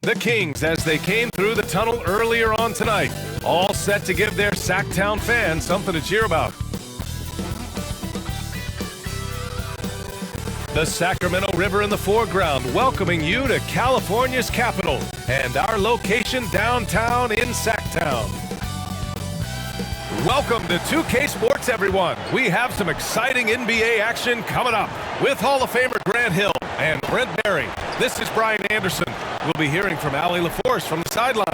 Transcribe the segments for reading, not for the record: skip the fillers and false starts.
The Kings, as they came through the tunnel earlier on tonight, all set to give their Sacktown fans something to cheer about. The Sacramento River in the foreground, welcoming you to California's capital and our location downtown in Sacktown. Welcome to 2K Sports, everyone. We have some exciting NBA action coming up with Hall of Famer Grant Hill and Brent Barry. This is Brian Anderson. We'll be hearing from Allie LaForce from the sideline.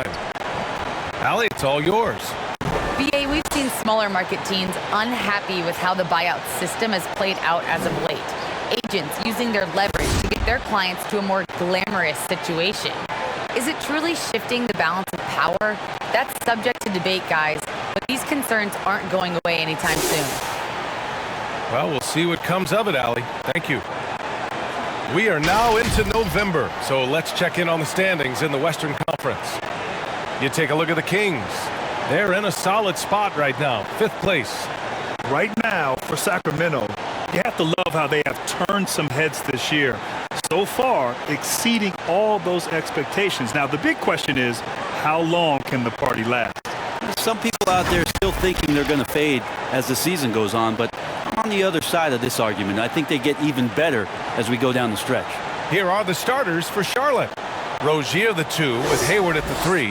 Allie, it's all yours. BA, we've seen smaller market teams unhappy with how the buyout system has played out as of late. Agents using their leverage to get their clients to a more glamorous situation. Is it truly shifting the balance of power? That's subject to debate, guys, but these concerns aren't going away anytime soon. Well, we'll see what comes of it, Allie. Thank you. We are now into November, so let's check in on the standings in the Western Conference. You take a look at the Kings. They're in a solid spot right now, 5th place. Right now, for Sacramento, you have to love how they have turned some heads this year. So far, exceeding all those expectations. Now, the big question is, how long can the party last? Some people out there still thinking they're going to fade as the season goes on, but I'm on the other side of this argument. I think they get even better as we go down the stretch. Here are the starters for Charlotte. Rozier the 2 with Hayward at the 3.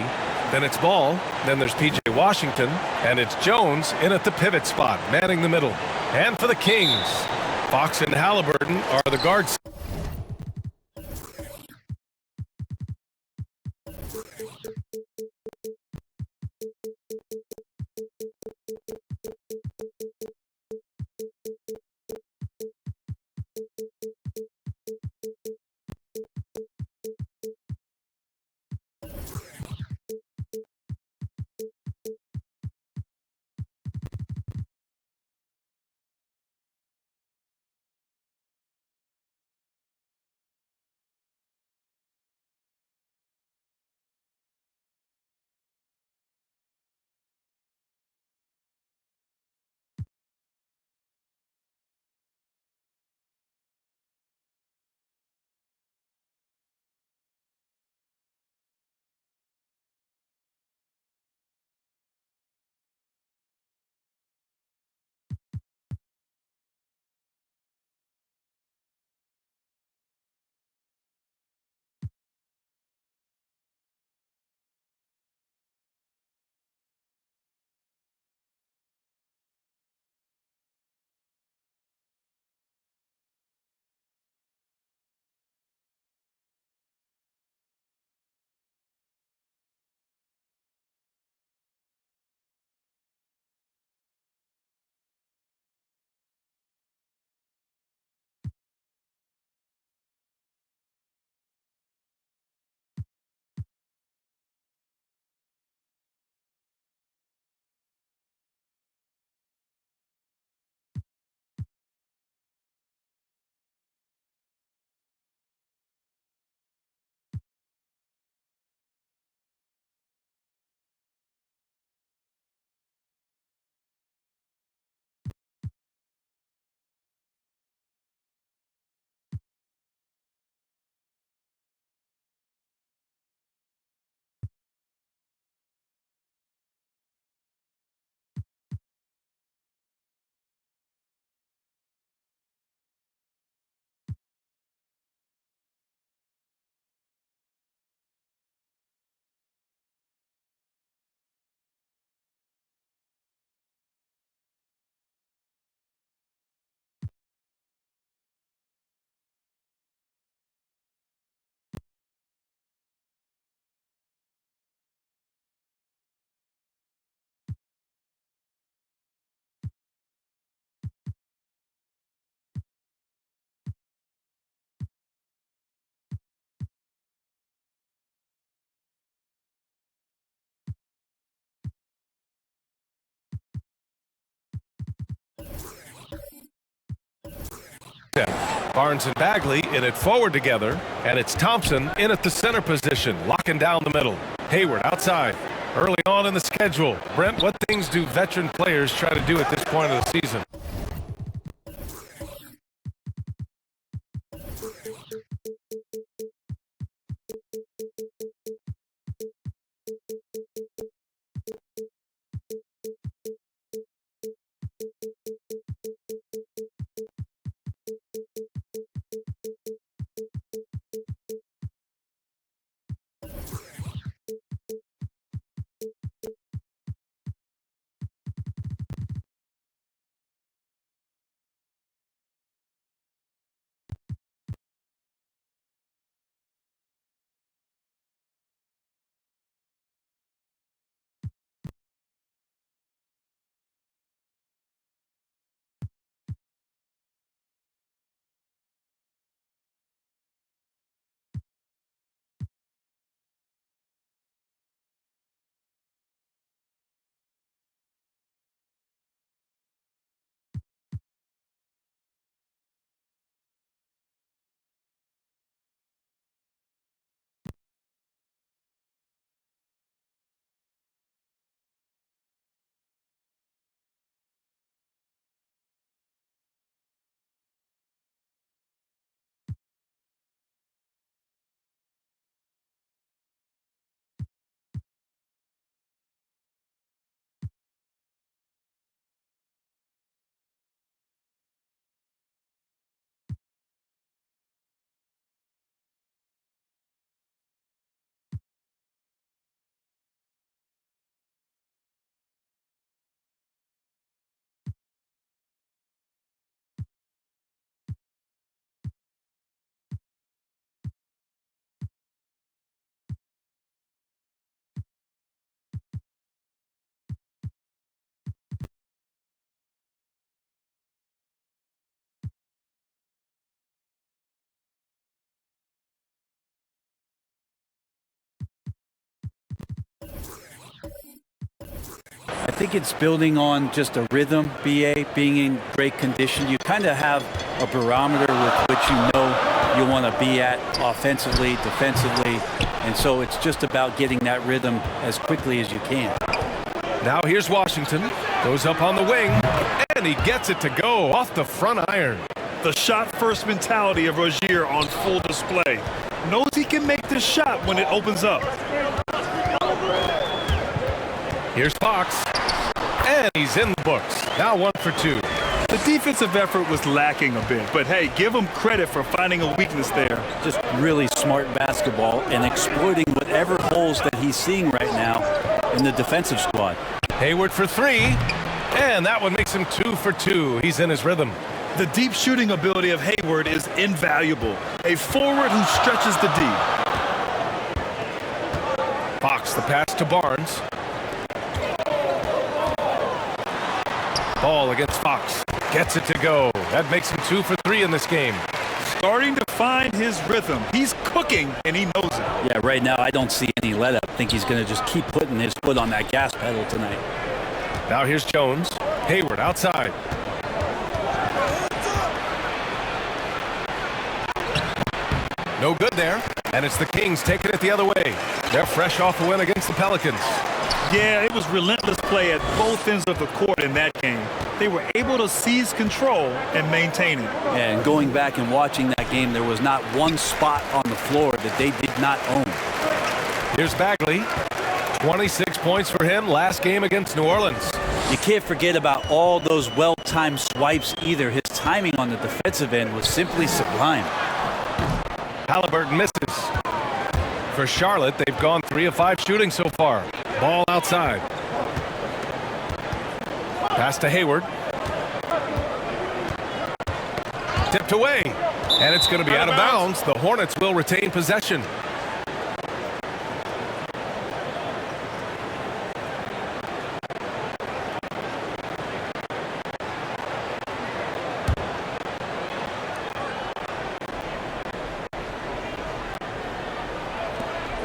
Then it's Ball, then there's P.J. Washington, and it's Jones in at the pivot spot, manning the middle. And for the Kings, Fox and Halliburton are the guards. Barnes and Bagley in it forward together, and it's Thompson in at the center position, locking down the middle. Hayward outside, early on in the schedule. Brent, what things do veteran players try to do at this point of the season? think it's building on just a rhythm, BA, being in great condition. You kind of have a barometer with which you know you want to be at offensively, defensively, and so it's just about getting that rhythm as quickly as you can. Now here's Washington, goes up on the wing, and he gets it to go off the front iron. The shot-first mentality of Rozier on full display. Knows he can make this shot when it opens up. Here's Fox, and he's in the books. Now 1 for 2. The defensive effort was lacking a bit, but hey, give him credit for finding a weakness there. Just really smart basketball and exploiting whatever holes that he's seeing right now in the defensive squad. Hayward for 3, and that one makes him 2 for 2. He's in his rhythm. The deep shooting ability of Hayward is invaluable. A forward who stretches the D. Fox, the pass to Barnes. Ball against Fox. Gets it to go. That makes him 2 for 3 in this game. Starting to find his rhythm. He's cooking, and he knows it. Yeah, right now I don't see any let up. I think he's going to just keep putting his foot on that gas pedal tonight. Now here's Jones. Hayward outside. No good there, and it's the Kings taking it the other way. They're fresh off a win against the Pelicans. Yeah, it was relentless play at both ends of the court in that game. They were able to seize control and maintain it. And going back and watching that game, there was not one spot on the floor that they did not own. Here's Bagley. 26 points for him last game against New Orleans. You can't forget about all those well-timed swipes either. His timing on the defensive end was simply sublime. Halliburton misses. For Charlotte, they've gone 3 of 5 shooting so far. Ball outside. Pass to Hayward. Tipped away. And it's going to be out of bounds. The Hornets will retain possession.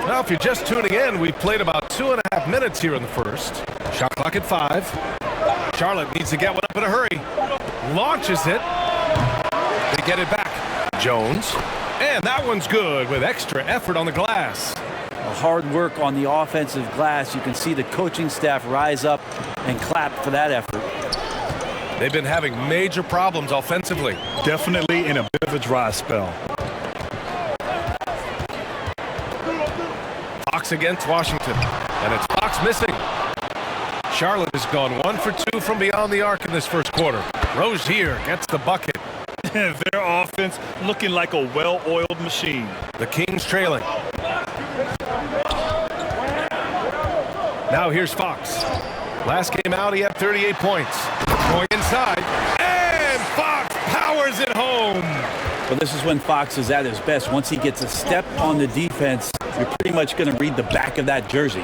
Well, if you're just tuning in, we've played about 2.5 minutes here in the first. Shot clock at 5. Charlotte needs to get one up in a hurry. Launches it. They get it back. Jones. And that one's good with extra effort on the glass. Hard work on the offensive glass. You can see the coaching staff rise up and clap for that effort. They've been having major problems offensively. Definitely in a bit of a dry spell. Fox against Washington, and it's Fox missing. Charlotte has gone 1 for 2 from beyond the arc in this first quarter. Rozier gets the bucket. Their offense looking like a well-oiled machine. The Kings trailing. Now here's Fox. Last game out, he had 38 points. Going inside, and Fox powers it home. Well, this is when Fox is at his best. Once he gets a step on the defense, you're pretty much going to read the back of that jersey.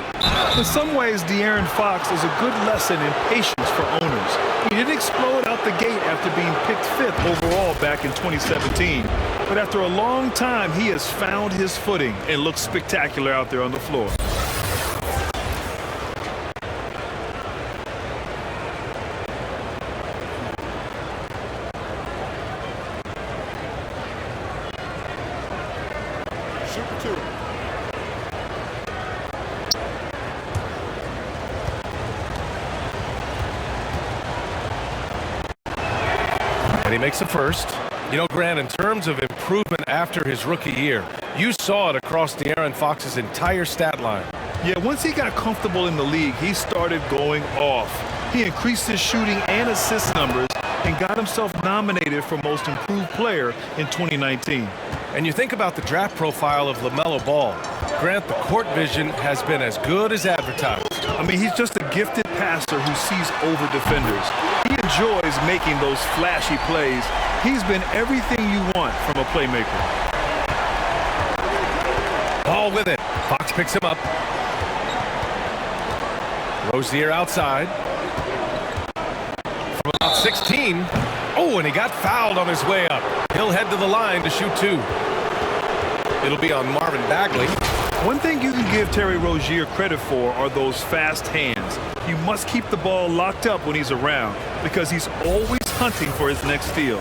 In some ways, De'Aaron Fox is a good lesson in patience for owners. He didn't explode out the gate after being picked 5th overall back in 2017. But after a long time, he has found his footing and looks spectacular out there on the floor. And he makes the first. You know, Grant, in terms of improvement after his rookie year, you saw it across De'Aaron Fox's entire stat line. Yeah, once he got comfortable in the league, he started going off. He increased his shooting and assist numbers and got himself nominated for Most Improved Player in 2019. And you think about the draft profile of LaMelo Ball. Grant, the court vision has been as good as advertised. I mean, he's just a gifted passer who sees over defenders. He enjoys making those flashy plays. He's been everything you want from a playmaker. Ball with it. Fox picks him up. Rozier outside. From about 16. Oh, and he got fouled on his way up. He'll head to the line to shoot 2. It'll be on Marvin Bagley. One thing you can give Terry Rozier credit for are those fast hands. You must keep the ball locked up when he's around because he's always hunting for his next steal.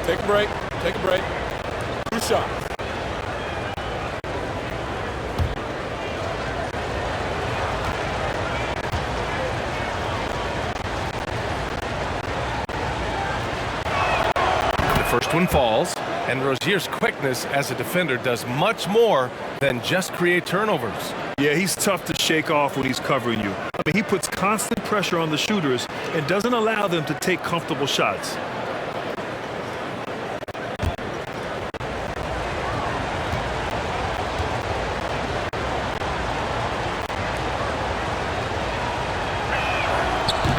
Take a break. Take a break. 2 shots. First one falls, and Rozier's quickness as a defender does much more than just create turnovers. Yeah, he's tough to shake off when he's covering you. I mean, he puts constant pressure on the shooters and doesn't allow them to take comfortable shots.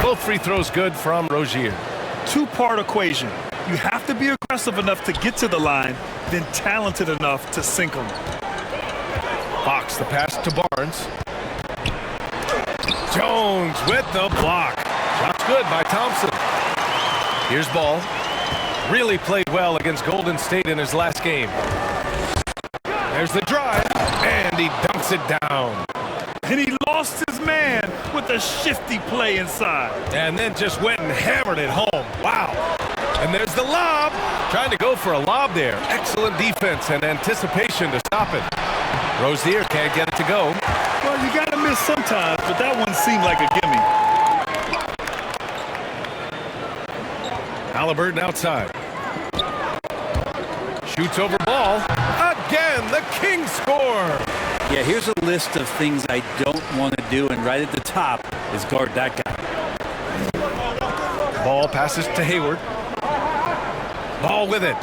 Both free throws good from Rozier. Two-part equation. You have to be aggressive enough to get to the line, then talented enough to sink them. Fox, the pass to Barnes. Jones with the block. Shot's good by Thompson. Here's Ball. Really played well against Golden State in his last game. There's the drive, and he dunks it down. And he lost his man with a shifty play inside. And then just went and hammered it home. Wow. And there's the lob. Trying to go for a lob there. Excellent defense and anticipation to stop it. Rozier can't get it to go. Well, you got to miss sometimes, but that one seemed like a gimme. Halliburton outside. Shoots over Ball. Again, the Kings score. Yeah, here's a list of things I don't want to do, and right at the top is guard that guy. Ball passes to Hayward. Ball with it.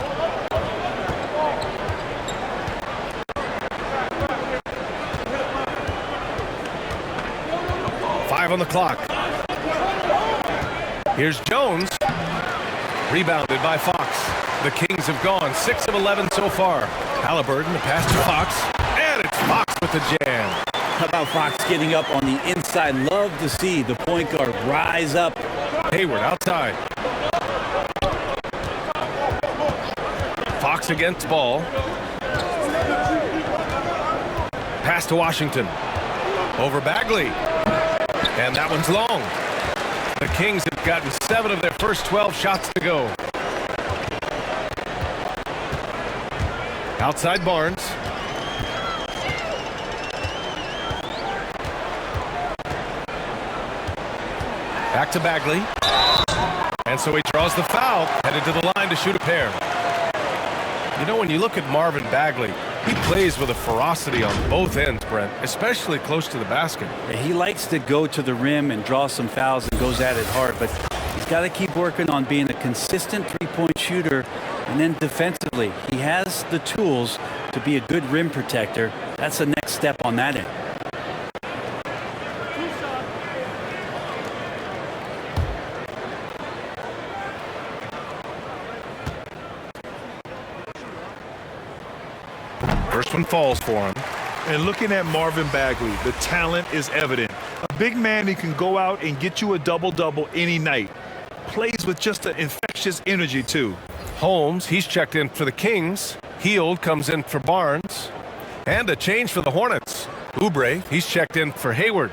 Five on the clock. Here's Jones. Rebounded by Fox. The Kings have gone 6 of 11 so far. Halliburton, the pass to Fox. And it's Fox with the jam. How about Fox getting up on the inside? Love to see the point guard rise up. Hayward outside. Fox against Ball. Pass to Washington. Over Bagley. And that one's long. The Kings have gotten 7 of their first 12 shots to go. Outside Barnes. Back to Bagley. And so he draws the foul, headed to the line to shoot a pair. You know, when you look at Marvin Bagley, he plays with a ferocity on both ends, Brent, especially close to the basket. He likes to go to the rim and draw some fouls and goes at it hard, but he's got to keep working on being a consistent three-point shooter. And then defensively, he has the tools to be a good rim protector. That's the next step on that end. First one falls for him. And looking at Marvin Bagley, the talent is evident. A big man who can go out and get you a double-double any night. Plays with just an infectious energy, too. Holmes, he's checked in for the Kings. Heald comes in for Barnes. And a change for the Hornets. Oubre, he's checked in for Hayward.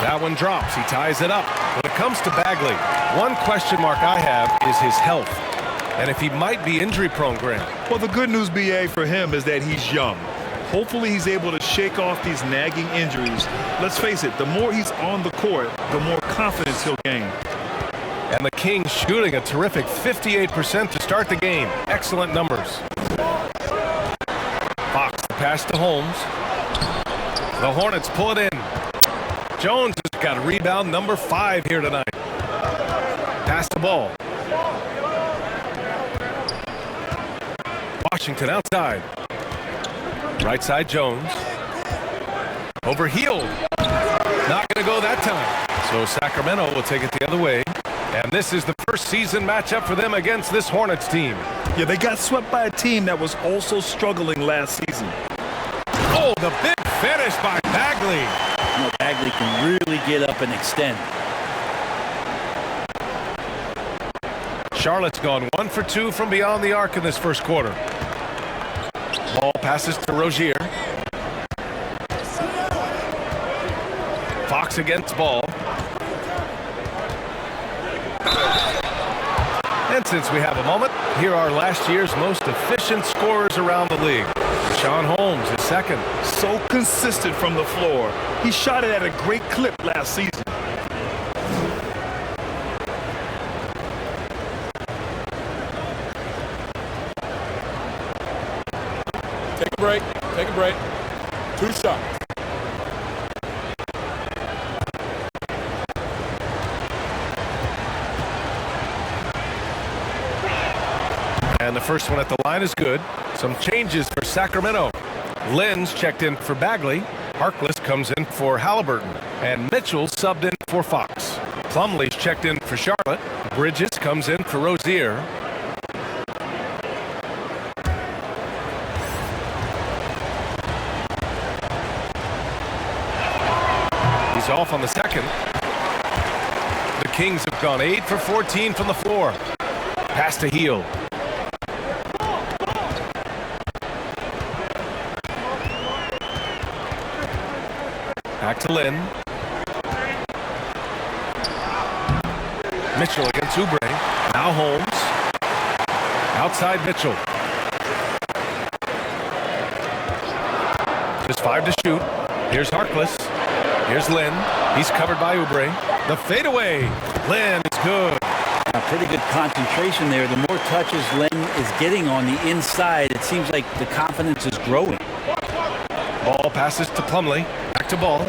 That one drops. He ties it up. When it comes to Bagley, one question mark I have is his health. And if he might be injury-prone, Grant. Well, the good news, BA, for him is that he's young. Hopefully he's able to shake off these nagging injuries. Let's face it, the more he's on the court, the more confidence he'll gain. And the Kings shooting a terrific 58% to start the game. Excellent numbers. Fox, the pass to Holmes. The Hornets pull it in. Jones has got a rebound number 5 here tonight. Pass the ball. Washington outside. Right side Jones. Over Heald. Not going to go that time. So Sacramento will take it the other way. And this is the first season matchup for them against this Hornets team. Yeah, they got swept by a team that was also struggling last season. Oh, the big finish by Bagley. Bagley can really get up and extend. Charlotte's gone 1 for 2 from beyond the arc in this first quarter. Ball passes to Rozier. Fox against ball. And since we have a moment, here are last year's most efficient scorers around the league. Sean Holmes is second. So consistent from the floor. He shot it at a great clip last season. Take a break. Take a break. 2 shots. And the first one at the line is good. Some changes for Sacramento. Lynn's checked in for Bagley. Harkless comes in for Halliburton. And Mitchell subbed in for Fox. Plumlee's checked in for Charlotte. Bridges comes in for Rozier. He's off on the second. The Kings have gone 8 for 14 from the floor. Pass to Heel. Back to Lynn. Mitchell against Oubre. Now Holmes. Outside Mitchell. Just 5 to shoot. Here's Harkless. Here's Lynn. He's covered by Oubre. The fadeaway. Lynn is good. A pretty good concentration there. The more touches Lynn is getting on the inside, it seems like the confidence is growing. Ball passes to Plumlee. Back to Ball.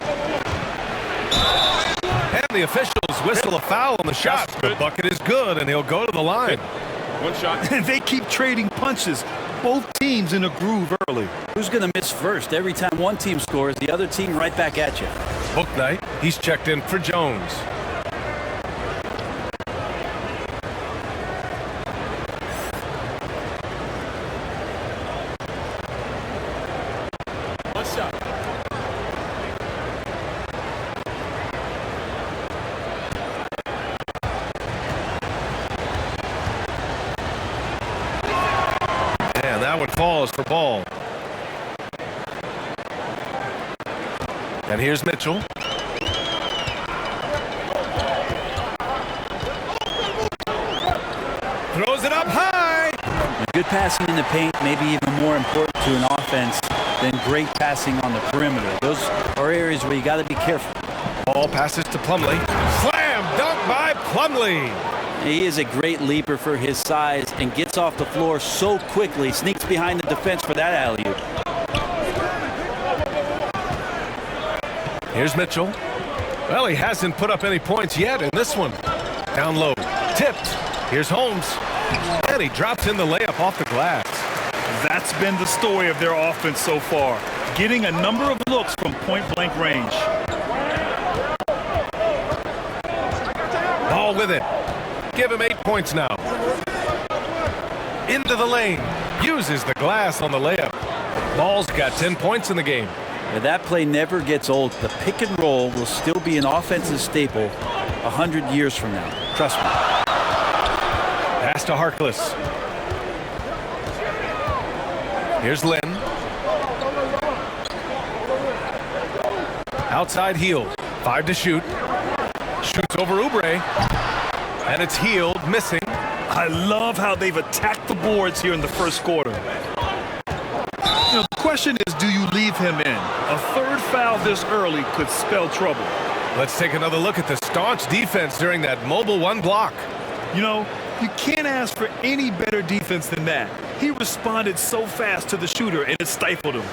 And the officials whistle a foul on the shot. The bucket is good, and he'll go to the line. 1 shot. And they keep trading punches. Both teams in a groove early. Who's going to miss first? Every time one team scores, the other team right back at you. Bouknight, he's checked in for Jones. That one falls for Ball. And here's Mitchell. Throws it up high. Good passing in the paint may be even more important to an offense than great passing on the perimeter. Those are areas where you got to be careful. Ball passes to Plumlee. Slam dunk by Plumlee. He is a great leaper for his size and gets off the floor so quickly, sneaks behind the defense for that alley-oop. Here's Mitchell. Well, he hasn't put up any points yet in this one. Down low, tipped. Here's Holmes. And he drops in the layup off the glass. That's been the story of their offense so far, getting a number of looks from point-blank range. Ball with it. Give him 8 points now. Into the lane. Uses the glass on the layup. Ball's got 10 points in the game. But that play never gets old. The pick and roll will still be an offensive staple 100 years from now. Trust me. Pass to Harkless. Here's Lynn. Outside Heel. 5 to shoot. Shoots over Oubre. And it's Healed, missing. I love how they've attacked the boards here in the first quarter. The question is, do you leave him in? A third foul this early could spell trouble. Let's take another look at the staunch defense during that mobile 1 block. You can't ask for any better defense than that. He responded so fast to the shooter, and it stifled him.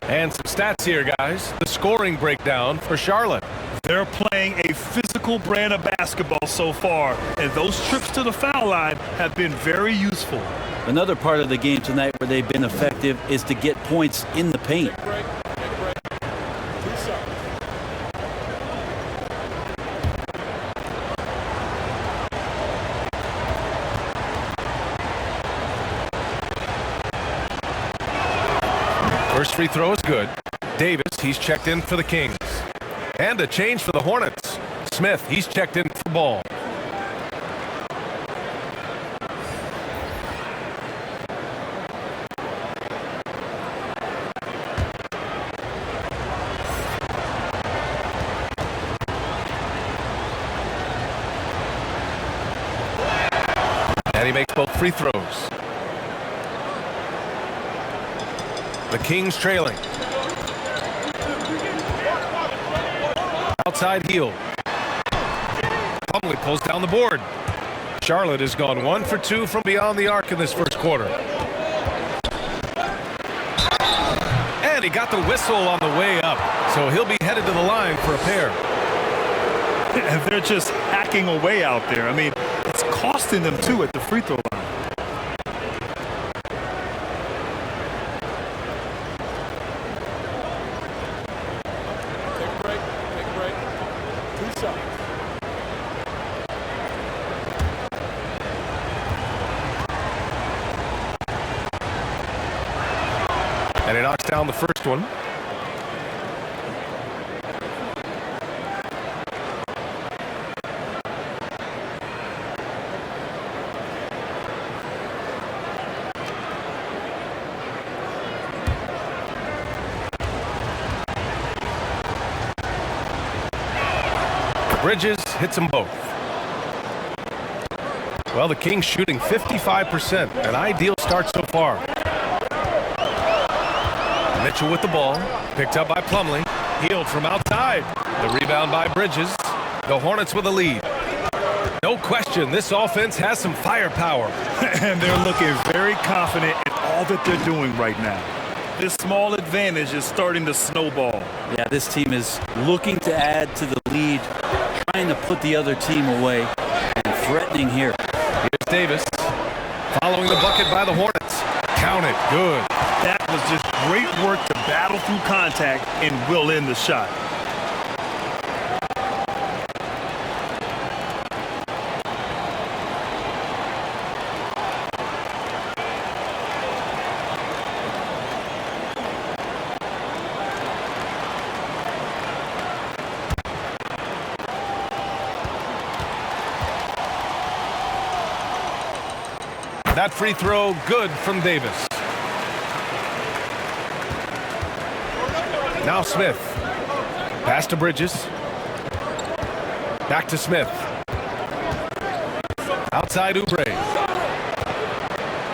And some stats here, guys. The scoring breakdown for Charlotte. They're playing a physical brand of basketball so far, and those trips to the foul line have been very useful. Another part of the game tonight where they've been effective is to get points in the paint. First free throw is good. Davis, he's checked in for the Kings. And a change for the Hornets. Smith, he's checked in for ball. And he makes both free throws. The Kings trailing. Outside heel. Plumlee pulls down the board. Charlotte has gone 1 for 2 from beyond the arc in this first quarter. And he got the whistle on the way up, so he'll be headed to the line for a pair. And they're just hacking away out there. I mean, it's costing them too at the free throw line. Take a break. Take a break. 2 shots. And he knocks down the first one. Bridges hits them both. Well, the Kings shooting 55%, an ideal start so far. Mitchell with the ball, picked up by Plumlee, healed from outside. The rebound by Bridges. The Hornets with a lead. No question, this offense has some firepower. And they're looking very confident in all that they're doing right now. This small advantage is starting to snowball. Yeah, this team is looking to add to the lead, trying to put the other team away, and threatening here. Here's Davis, following the bucket by the Hornets. Count it, good. That was just great work to battle through contact and will in the shot. That free throw good from Davis. Now Smith. Pass to Bridges. Back to Smith. Outside Oubre.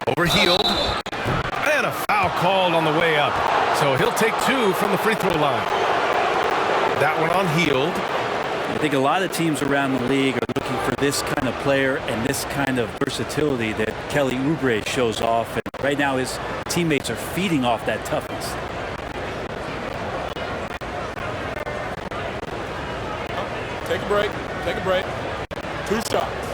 Overhealed. And a foul called on the way up. So he'll take 2 from the free throw line. That one on Healed. I think a lot of teams around the league are looking for this kind of player and this kind of versatility that Kelly Oubre shows off. And right now his teammates are feeding off that toughness. Take a break. Take a break. 2 shots.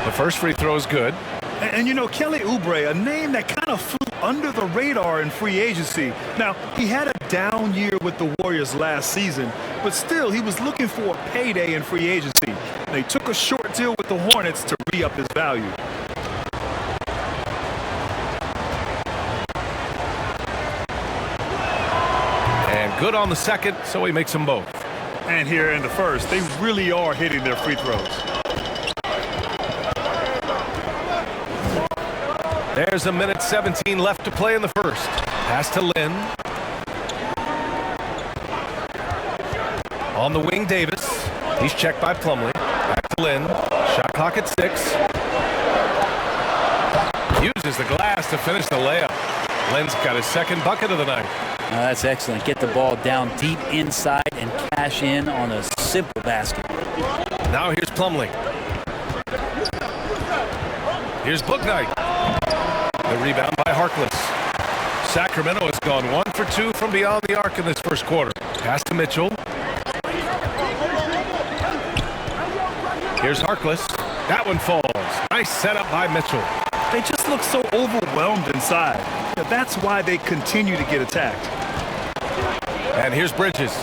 The first free throw is good. And you know, Kelly Oubre, a name that kind of flew under the radar in free agency. Now, he had a down year with the Warriors last season, but still, he was looking for a payday in free agency. They took a short deal with the Hornets to re-up his value. And good on the second, so he makes them both. And here in the first, they really are hitting their free throws. There's a minute 17 left to play in the first. Pass to Lynn. On the wing, Davis. He's checked by Plumlee. Back to Lynn. Shot clock at 6. Uses the glass to finish the layup. Lynn's got his second bucket of the night. That's excellent. Get the ball down deep inside and cash in on a simple basket. Now here's Plumlee. Here's Bouknight. The rebound by Harkless. Sacramento has gone 1 for 2 from beyond the arc in this first quarter. Pass to Mitchell. Here's Harkless. That one falls. Nice setup by Mitchell. They just look so overwhelmed inside. That's why they continue to get attacked. And here's Bridges.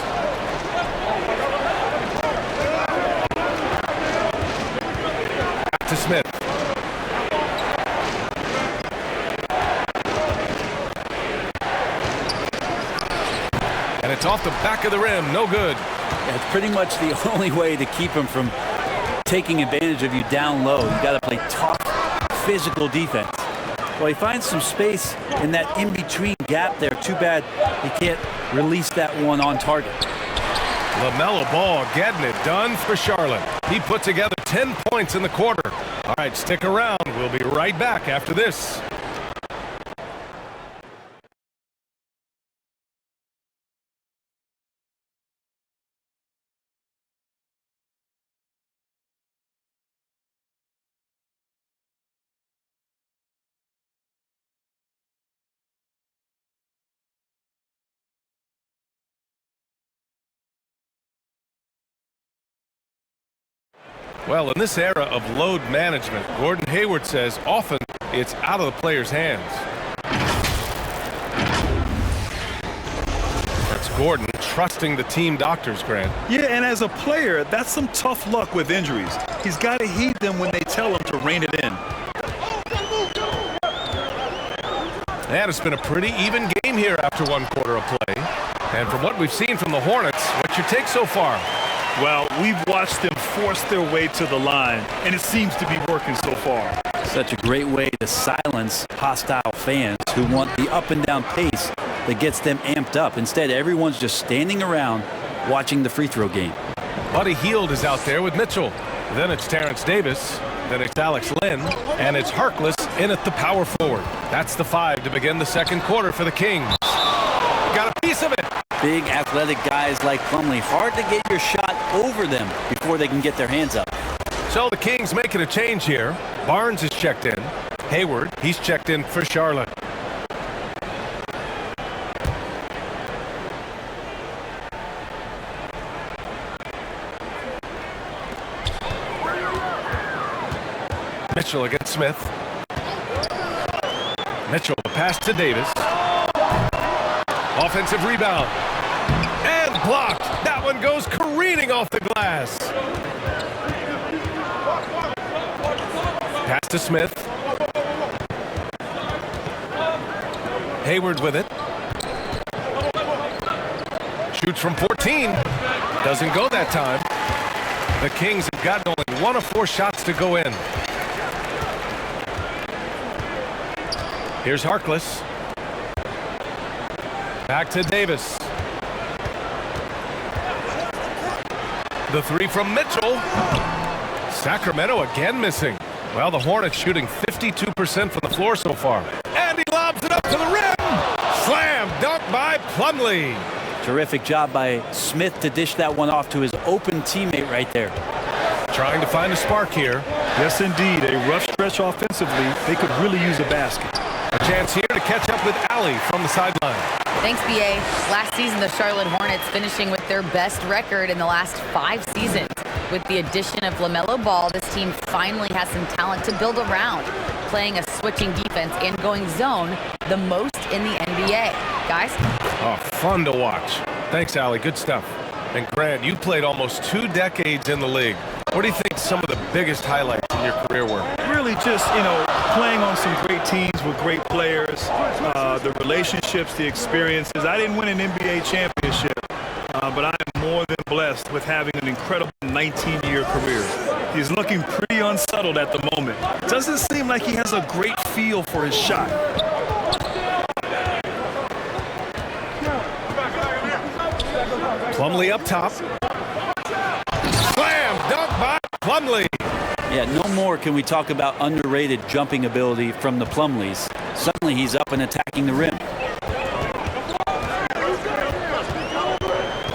And it's off the back of the rim. No good. Yeah, it's pretty much the only way to keep him from taking advantage of you down low. You got to play tough, physical defense. Well, he finds some space in that in-between gap there. Too bad he can't release that one on target. LaMelo Ball getting it done for Charlotte. He put together 10 points in the quarter. All right, stick around. We'll be right back after this. Well, in this era of load management, Gordon Hayward says often it's out of the player's hands. That's Gordon trusting the team doctors, Grant. Yeah, and as a player, that's some tough luck with injuries. He's got to heed them when they tell him to rein it in. And it's been a pretty even game here after one quarter of play. And from what we've seen from the Hornets, what's your take so far? Well, we've watched them force their way to the line, and it seems to be working so far. Such a great way to silence hostile fans who want the up and down pace that gets them amped up. Instead, everyone's just standing around watching the free throw game. Buddy Hield is out there with Mitchell. Then it's Terrence Davis. Then it's Alex Len. And it's Harkless in at the power forward. That's the 5 to begin the second quarter for the Kings. Got a piece of it. Big athletic guys like Plumlee, hard to get your shot over them before they can get their hands up. So the Kings making a change here. Barnes is checked in. Hayward, he's checked in for Charlotte. Mitchell against Smith. Mitchell, the pass to Davis. Offensive rebound. And blocked. That one goes careening off the glass. Pass to Smith. Hayward with it. Shoots from 14. Doesn't go that time. The Kings have gotten only 1 of 4 shots to go in. Here's Harkless. Back to Davis. The 3 from Mitchell. Sacramento again missing. Well, the Hornets shooting 52% from the floor so far. And he lobs it up to the rim. Slam dunk by Plumlee. Terrific job by Smith to dish that one off to his open teammate right there. Trying to find a spark here. Yes, indeed. A rough stretch offensively. They could really use a basket. A chance here to catch up with Allie from the sideline. Thanks, BA. Last season, the Charlotte Hornets finishing with their best record in the last 5 seasons. With the addition of LaMelo Ball, this team finally has some talent to build around, playing a switching defense and going zone the most in the NBA. Guys? Oh, fun to watch. Thanks, Allie. Good stuff. And Grant, you played almost 2 decades in the league. What do you think some of the biggest highlights in your career were? Really just, playing on some great teams with great players, the relationships, the experiences. I didn't win an NBA championship, but I am more than blessed with having an incredible 19-year career. He's looking pretty unsettled at the moment. Doesn't seem like he has a great feel for his shot. Plumlee up top. Slam dunk by Plumlee. Yeah, no more can we talk about underrated jumping ability from the Plumlees. Suddenly he's up and attacking the rim.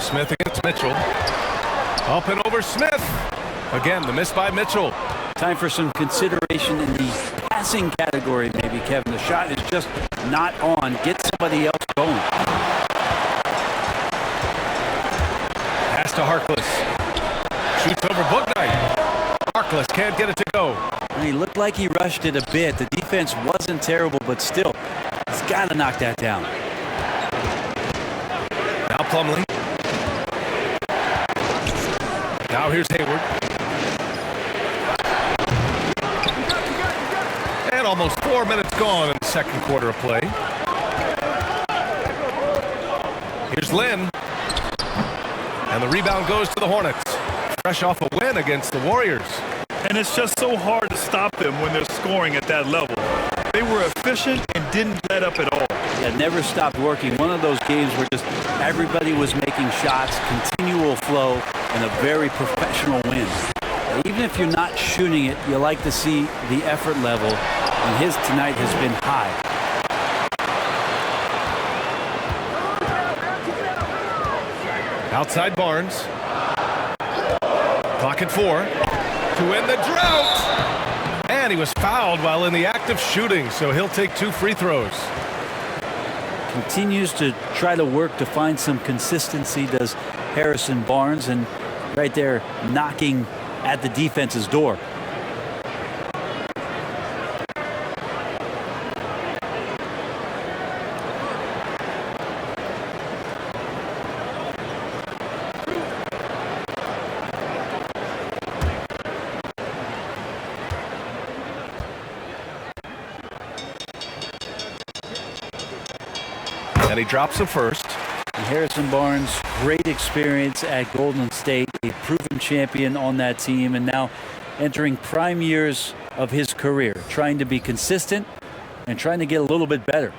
Smith against Mitchell. Up and over Smith. Again, the miss by Mitchell. Time for some consideration in the passing category, maybe, Kevin. The shot is just not on. Get somebody else going. Pass to Harkless. Shoots over Bouknight. Harkless can't get it to go. He looked like he rushed it a bit. The defense wasn't terrible, but still, he's got to knock that down. Now Plumlee. Now here's Hayward. And almost 4 minutes gone in the second quarter of play. Here's Lynn. And the rebound goes to the Hornets. Fresh off a win against the Warriors. And it's just so hard to stop them when they're scoring at that level. They were efficient and didn't let up at all. Yeah, never stopped working. One of those games where just everybody was making shots, continual flow, and a very professional win. Even if you're not shooting it, you like to see the effort level, and his tonight has been high. Outside Barnes. Clock at 4 to end the drought. And he was fouled while in the act of shooting, so he'll take 2 free throws. Continues to try to work to find some consistency, does Harrison Barnes, and right there knocking at the defense's door. And he drops the first. And Harrison Barnes, great experience at Golden State, a proven champion on that team, and now entering prime years of his career, trying to be consistent and trying to get a little bit better.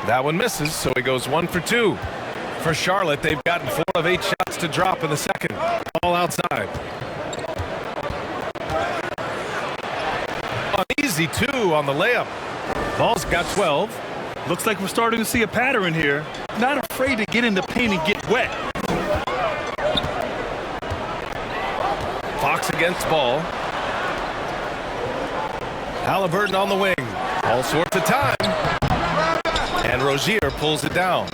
That one misses, so he goes 1 for 2. For Charlotte, they've gotten 4 of 8 shots to drop in the second. All outside. An easy 2 on the layup. Ball's got 12. Looks like we're starting to see a pattern here. Not afraid to get in the paint and get wet. Fox against Ball. Halliburton on the wing. All sorts of time. And Rozier pulls it down.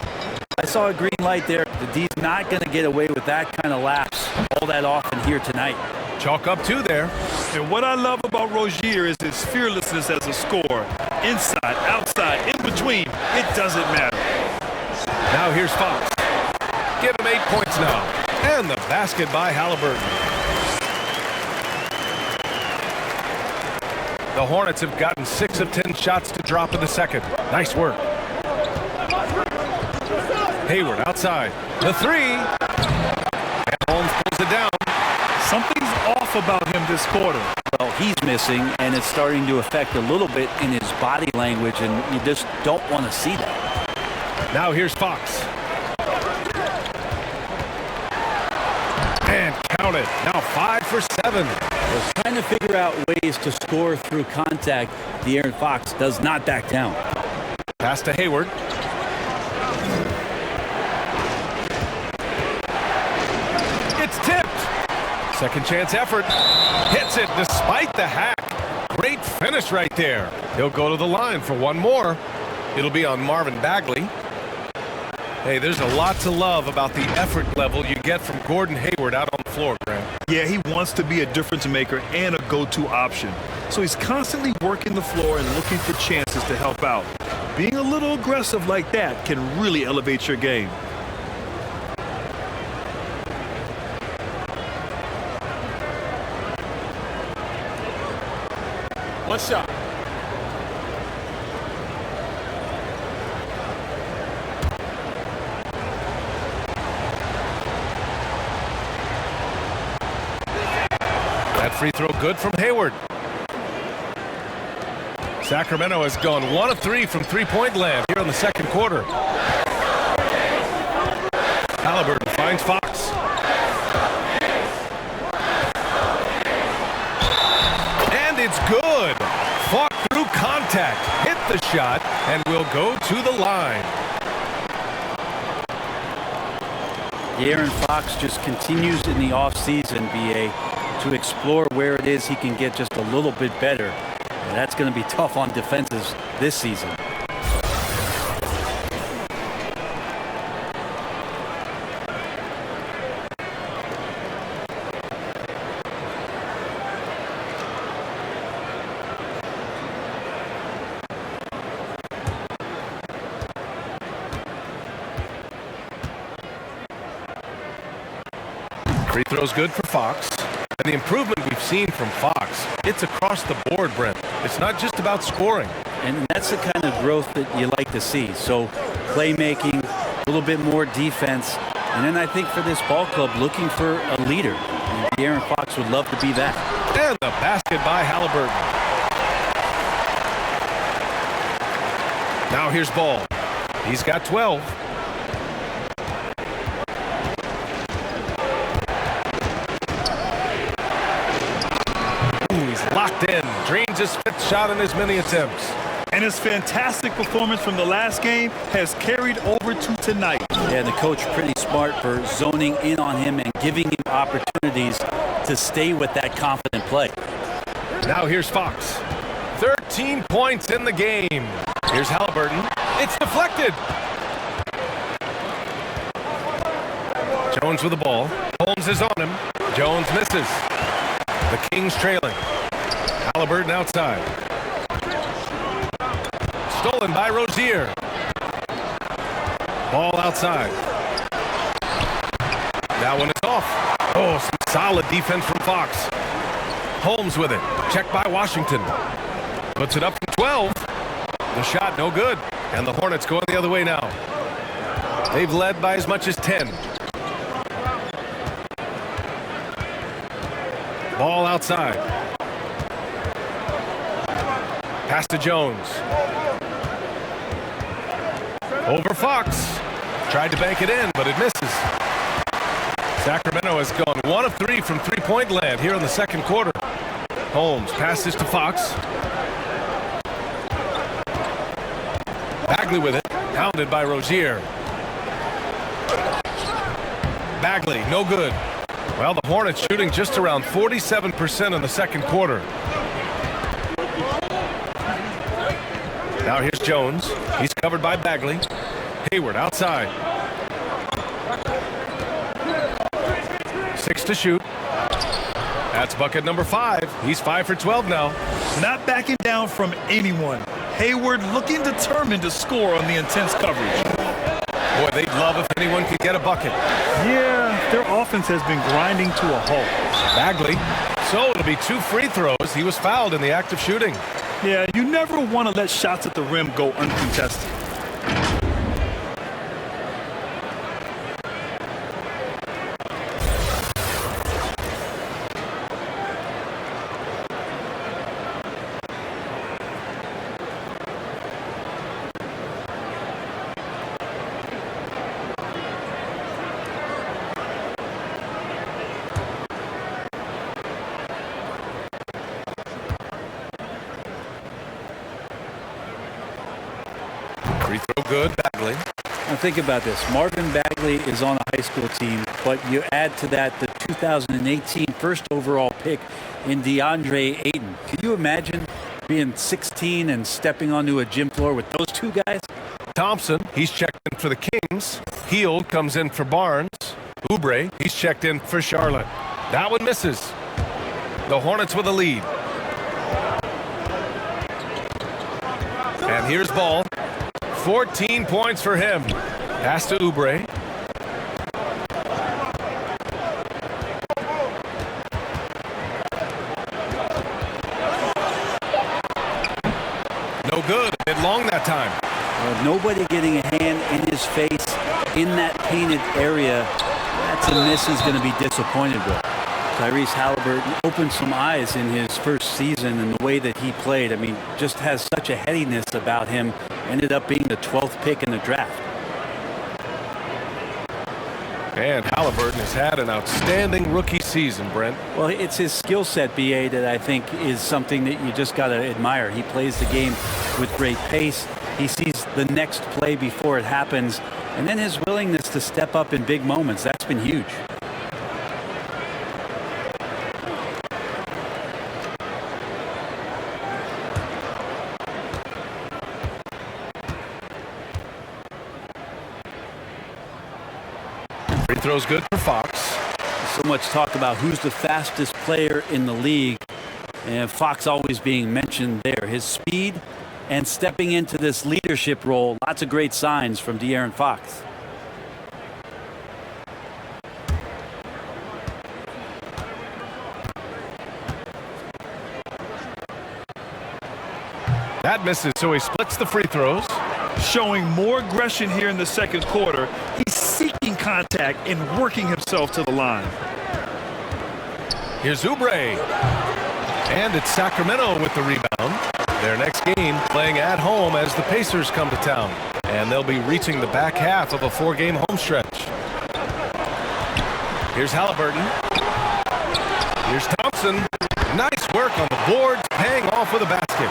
I saw a green light there. The D's not going to get away with that kind of lapse all that often here tonight. Chalk up 2 there. And what I love about Rozier is his fearlessness as a scorer. Inside, outside, in between, it doesn't matter. Now here's Fox. Give him 8 points now. And the basket by Halliburton. The Hornets have gotten 6 of 10 shots to drop in the second. Nice work. Hayward outside. The 3. And Holmes pulls it down. Something's off about him this quarter. Well, he's missing, and it's starting to affect a little bit in his body language, and you just don't want to see that. Now here's Fox. And count it. Now 5 for 7. They're trying to figure out ways to score through contact. De'Aaron Fox does not back down. Pass to Hayward. It's tipped. Second chance effort. Hits it despite the hack. Great finish right there. He'll go to the line for 1 more. It'll be on Marvin Bagley. Hey, there's a lot to love about the effort level you get from Gordon Hayward out on the floor, Grant. Yeah, he wants to be a difference maker and a go-to option. So he's constantly working the floor and looking for chances to help out. Being a little aggressive like that can really elevate your game. One shot. That free throw good from Hayward. Sacramento has gone 1 of 3 from three-point land here in the second quarter. Halliburton finds Fox. And it's good. Fought through contact, hit the shot, and will go to the line. De'Aaron Fox just continues in the offseason, BA, to explore where it is he can get just a little bit better. And that's going to be tough on defenses this season. Free throw's good for Fox. And the improvement we've seen from Fox, it's across the board, Brent. It's not just about scoring. And that's the kind of growth that you like to see. So playmaking, a little bit more defense. And then I think for this ball club, looking for a leader. And De'Aaron Fox would love to be that. And the basket by Halliburton. Now here's Ball. He's got 12. Ooh, he's locked in. Drains his 5th shot in his many attempts. And his fantastic performance from the last game has carried over to tonight. Yeah, the coach pretty smart for zoning in on him and giving him opportunities to stay with that confident play. Now here's Fox. 13 points in the game. Here's Halliburton. It's deflected. Jones with the ball. Holmes is on him. Jones misses. The Kings trailing. Halliburton outside. Stolen by Rozier. Ball outside. That one is off. Oh, some solid defense from Fox. Holmes with it. Checked by Washington. Puts it up from 12. The shot no good. And the Hornets going the other way now. They've led by as much as 10. Ball outside. Pass to Jones. Over Fox. Tried to bank it in, but it misses. Sacramento has gone 1 of 3 from three-point land here in the second quarter. Holmes passes to Fox. Bagley with it. Pounded by Rozier. Bagley, no good. Well, the Hornets shooting just around 47% in the second quarter. Now here's Jones. He's covered by Bagley. Hayward outside. 6 to shoot. That's bucket number 5. He's 5 for 12 now. Not backing down from anyone. Hayward looking determined to score on the intense coverage. Boy, they'd love if anyone could get a bucket. Yeah, their offense has been grinding to a halt. Bagley. So it'll be 2 free throws. He was fouled in the act of shooting. Yeah, you never want to let shots at the rim go uncontested. Free throw good, Bagley. Now think about this. Marvin Bagley is on a high school team, but you add to that the 2018 first overall pick in DeAndre Ayton. Can you imagine being 16 and stepping onto a gym floor with those two guys? Thompson, he's checked in for the Kings. Heald comes in for Barnes. Oubre, he's checked in for Charlotte. That one misses. The Hornets with a lead. And here's Ball. 14 points for him. Pass to Oubre. No good. Bit long that time. Well, nobody getting a hand in his face in that painted area. That's a miss he's going to be disappointed with. Tyrese Halliburton opened some eyes in his first season and the way that he played. I mean, just has such a headiness about him. Ended up being the 12th pick in the draft. And Halliburton has had an outstanding rookie season, Brent. Well, it's his skill set, BA, that I think is something that you just got to admire. He plays the game with great pace. He sees the next play before it happens. And then his willingness to step up in big moments, that's been huge. Free throw's good for Fox. So much talk about who's the fastest player in the league. And Fox always being mentioned there. His speed and stepping into this leadership role. Lots of great signs from De'Aaron Fox. That misses, so he splits the free throws. Showing more aggression here in the second quarter. He's seeking contact and working himself to the line. Here's Oubre. And it's Sacramento with the rebound. Their next game playing at home as the Pacers come to town. And they'll be reaching the back half of a 4-game home stretch. Here's Halliburton. Here's Thompson. Nice work on the boards, paying off with a basket.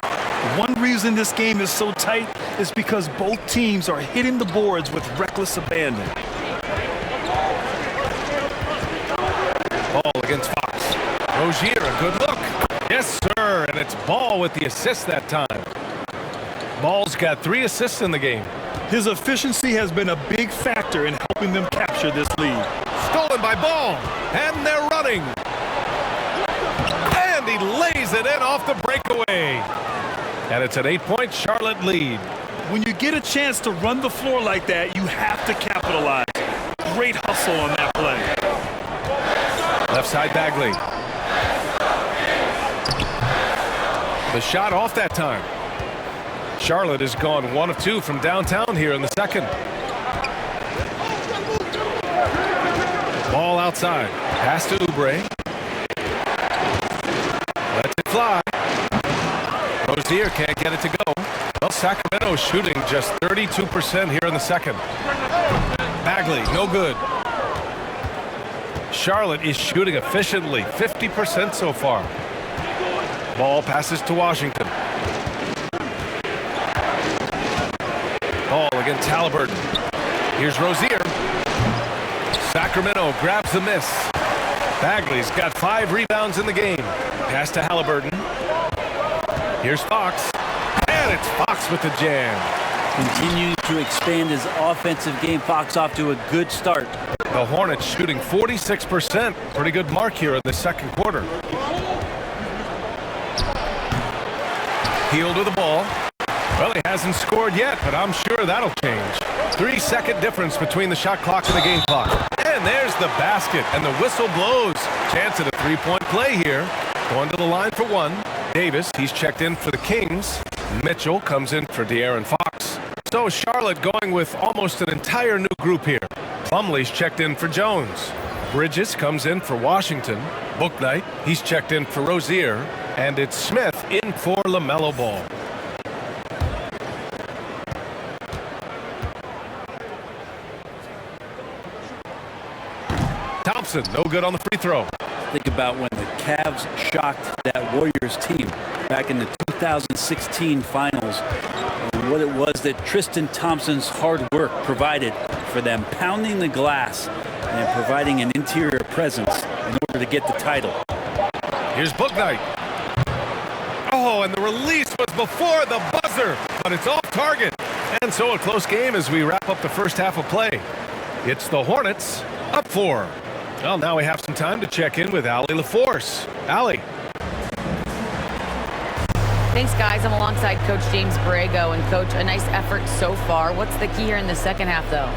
One reason this game is so tight is because both teams are hitting the boards with reckless abandon. Ball against Fox. Rozier, a good look. Yes, sir, and it's Ball with the assist that time. Ball's got 3 assists in the game. His efficiency has been a big factor in helping them capture this lead. Stolen by Ball, and they're running. And he lays it in off the breakaway. And it's an 8-point Charlotte lead. When you get a chance to run the floor like that, you have to capitalize. Great hustle on that play. Left side Bagley. The shot off that time. Charlotte has gone 1 of 2 from downtown here in the second. Ball outside. Pass to Oubre. Lets it fly. Rozier can't get it to go. Well, Sacramento shooting just 32% here in the second. Bagley, no good. Charlotte is shooting efficiently, 50% so far. Ball passes to Washington. Ball against Halliburton. Here's Rozier. Sacramento grabs the miss. Bagley's got 5 rebounds in the game. Pass to Halliburton. Here's Fox. And it's Fox with the jam. Continues to expand his offensive game. Fox off to a good start. The Hornets shooting 46%. Pretty good mark here in the second quarter. Hield with the ball. Well, he hasn't scored yet, but I'm sure that'll change. 3-second difference between the shot clock and the game clock. And there's the basket, and the whistle blows. Chance at a 3-point play here. Going to the line for 1. Davis, he's checked in for the Kings. Mitchell comes in for De'Aaron Fox. So Charlotte going with almost an entire new group here. Plumlee's checked in for Jones. Bridges comes in for Washington. Bouknight, he's checked in for Rozier. And it's Smith in for LaMelo Ball. Thompson, no good on the free throw. Think about when the Cavs shocked that Warriors team back in the 2016 finals, and what it was that Tristan Thompson's hard work provided for them, pounding the glass and providing an interior presence in order to get the title. Here's Bouknight. Oh, and the release was before the buzzer, but it's off target. And so a close game as we wrap up the first half of play. It's the Hornets up 4. Well, now we have some time to check in with Allie LaForce. Allie. Thanks, guys. I'm alongside Coach James Borrego. And, Coach, a nice effort so far. What's the key here in the second half, though?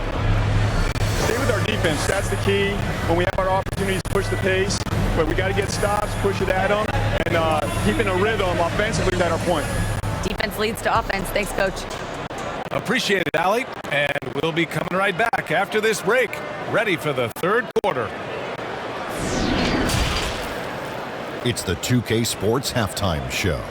Stay with our defense. That's the key. When we have our opportunities to push the pace, but we got to get stops, push it at them, and keeping a rhythm offensively at our point. Defense leads to offense. Thanks, Coach. Appreciate it, Allie. And we'll be coming right back after this break, ready for the third quarter. It's the 2K Sports Halftime Show.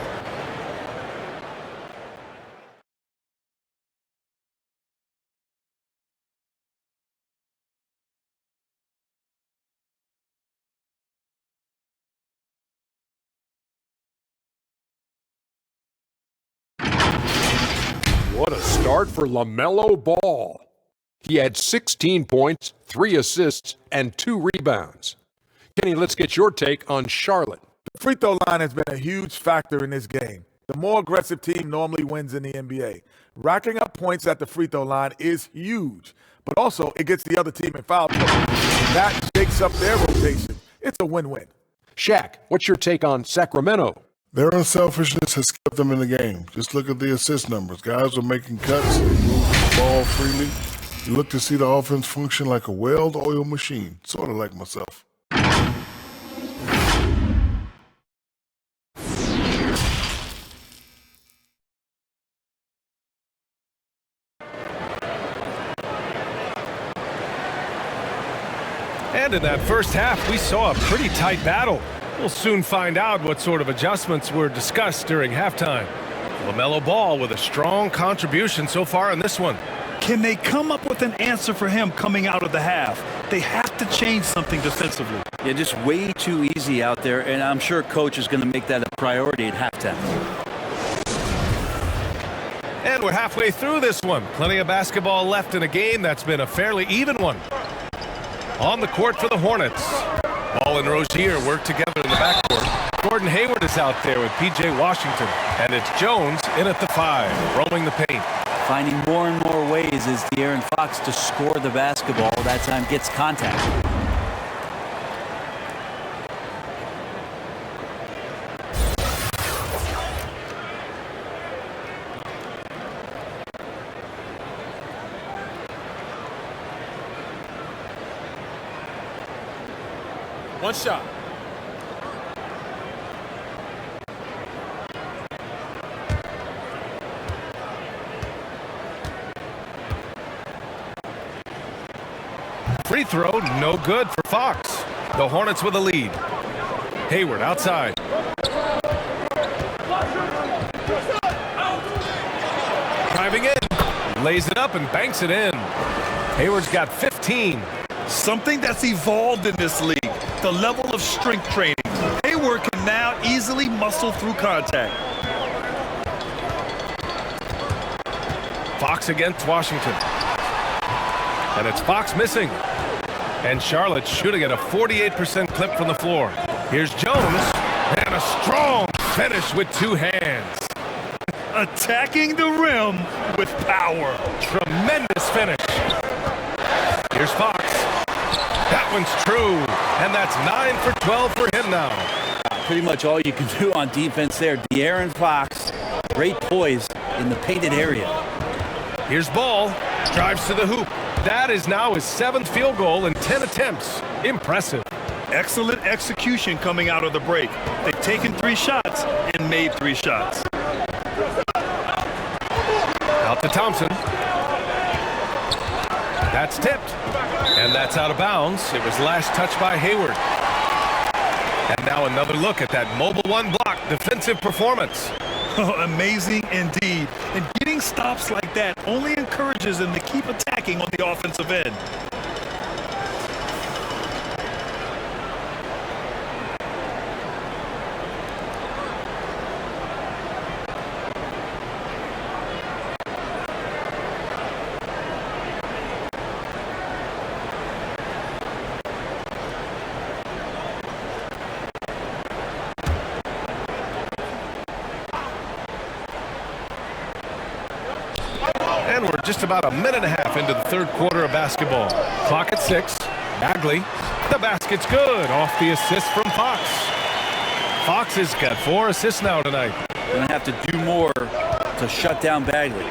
What a start for LaMelo Ball. He had 16 points, 3 assists, and 2 rebounds. Kenny, let's get your take on Charlotte. The free throw line has been a huge factor in this game. The more aggressive team normally wins in the NBA. Racking up points at the free throw line is huge, but also it gets the other team in foul trouble. That shakes up their rotation. It's a win-win. Shaq, what's your take on Sacramento? Their unselfishness has kept them in the game. Just look at the assist numbers. Guys are making cuts, they move the ball freely. You look to see the offense function like a well-oiled machine, sort of like myself. And in that first half, we saw a pretty tight battle. We'll soon find out what sort of adjustments were discussed during halftime. LaMelo Ball with a strong contribution so far in this one. Can they come up with an answer for him coming out of the half? They have to change something defensively. Yeah, just way too easy out there, and I'm sure coach is going to make that a priority at halftime. And we're halfway through this one. Plenty of basketball left in a game that's been a fairly even one. On the court for the Hornets. Ball and Rozier work together in the backcourt. Gordon Hayward is out there with P.J. Washington. And it's Jones in at the 5, roaming the paint. Finding more and more ways is De'Aaron Fox to score the basketball. That time gets contact. One shot. Free throw, no good for Fox. The Hornets with a lead. Hayward outside. Driving in. Lays it up and banks it in. Hayward's got 15. Something that's evolved in this league. The level of strength training. Hayward can now easily muscle through contact. Fox against Washington. And it's Fox missing. And Charlotte shooting at a 48% clip from the floor. Here's Jones. And a strong finish with 2 hands. Attacking the rim with power. Tremendous finish. Here's Fox. That one's true. And that's 9 for 12 for him now. Pretty much all you can do on defense there. De'Aaron Fox, great poise in the painted area. Here's Ball. Drives to the hoop. That is now his 7th field goal in 10 attempts. Impressive. Excellent execution coming out of the break. They've taken 3 shots and made 3 shots. Out to Thompson. That's tipped. And that's out of bounds. It was last touched by Hayward. And now another look at that mobile 1 block defensive performance. Oh, amazing indeed. And getting stops like that only encourages them to keep attacking on the offensive end. And we're just about a minute and a half into the 3rd quarter of basketball. Clock at 6. Bagley. The basket's good off the assist from Fox. Fox has got 4 assists now tonight. Going to have to do more to shut down Bagley.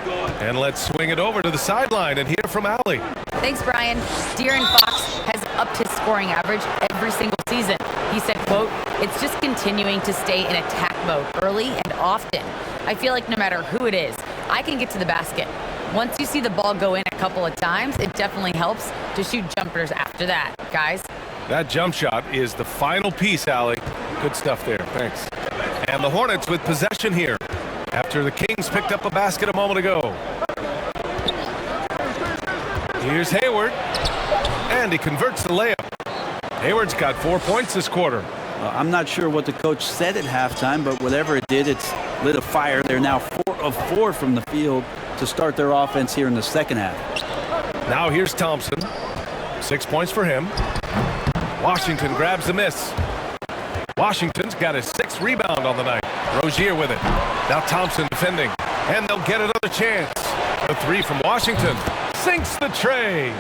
And let's swing it over to the sideline and hear from Allie. Thanks, Brian. De'Aaron Fox has upped his scoring average every single season. He said, quote, "It's just continuing to stay in attack mode early and often. I feel like no matter who it is, I can get to the basket. Once you see the ball go in a couple of times, it definitely helps to shoot jumpers after that, guys." That jump shot is the final piece, Allie. Good stuff there. Thanks. And the Hornets with possession here after the Kings picked up a basket a moment ago. Here's Hayward. And he converts the layup. Hayward's got 4 points this quarter. I'm not sure what the coach said at halftime, but whatever it did, it's lit a fire. They're now 4 of 4 from the field to start their offense here in the second half. Now here's Thompson. 6 points for him. Washington grabs the miss. Washington's got his 6th rebound on the night. Rozier with it. Now Thompson defending. And they'll get another chance. The 3 from Washington sinks the tray.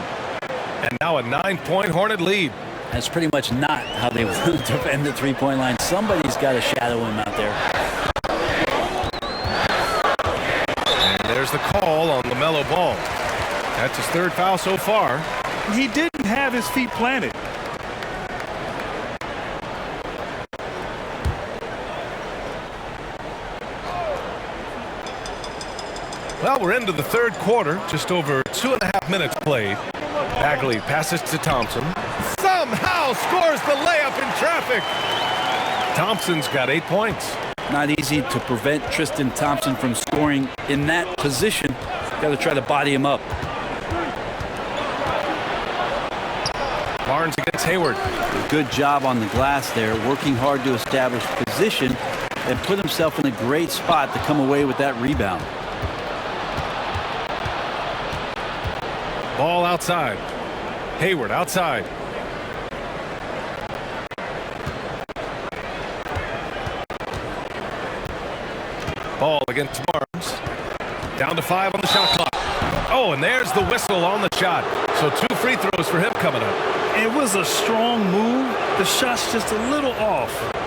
And now a 9-point Hornet lead. That's pretty much not how they want to defend the 3-point line. Somebody's got to shadow him out there. And there's the call on LaMelo Ball. That's his 3rd foul so far. He didn't have his feet planted. Well, we're into the 3rd quarter. Just over 2.5 minutes played. Bagley passes to Thompson. somehow scores the layup in traffic. Thompson's got 8 points. Not easy to prevent Tristan Thompson from scoring in that position. Got to try to body him up. Barnes against Hayward. Good job on the glass there, working hard to establish position and put himself in a great spot to come away with that rebound. Ball outside. Hayward outside. Ball against Barnes. Down to 5 on the shot clock. Oh, and there's the whistle on the shot. So 2 free throws for him coming up. It was a strong move. The shot's just a little off.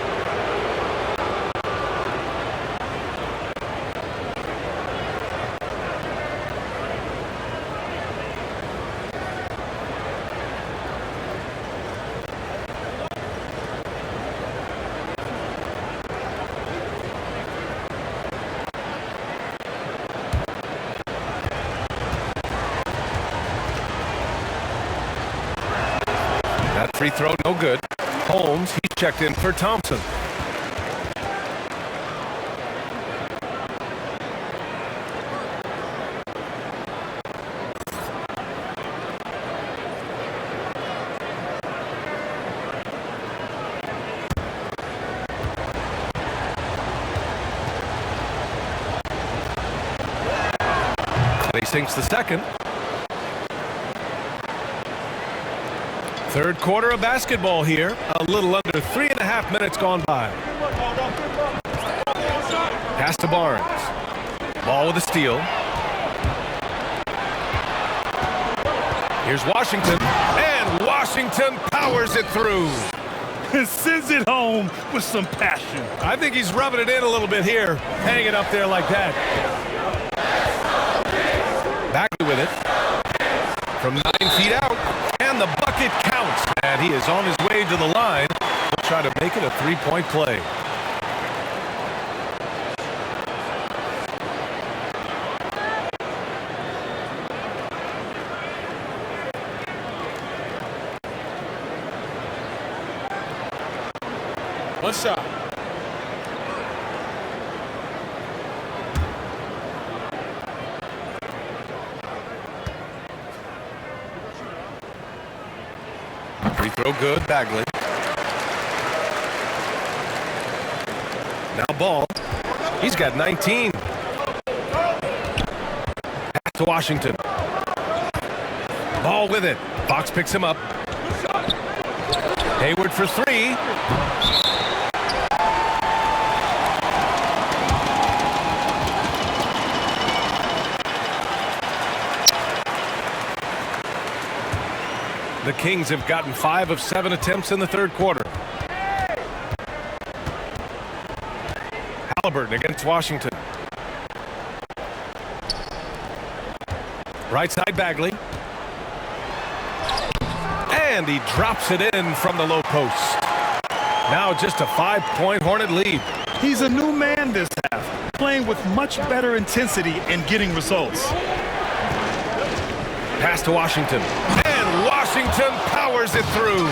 Free throw, no good. Holmes, he's checked in for Thompson. He sinks the second. Third quarter of basketball here. A little under 3.5 minutes gone by. Pass to Barnes. Ball with a steal. Here's Washington. And Washington powers it through. Sends it home with some passion. I think he's rubbing it in a little bit here. Hanging up there like that. Back with it. From 9 feet out. And the bucket counts. And he is on his way to the line. He'll try to make it a 3-point play. One shot. Free throw good, Bagley. Now Ball. He's got 19. Pass to Washington. Ball with it. Fox picks him up. Hayward for 3. The Kings have gotten 5 of 7 attempts in the third quarter. Halliburton against Washington. Right side Bagley. And he drops it in from the low post. Now just a 5-point Hornet lead. He's a new man this half, playing with much better intensity and getting results. Pass to Washington. And Washington powers it through.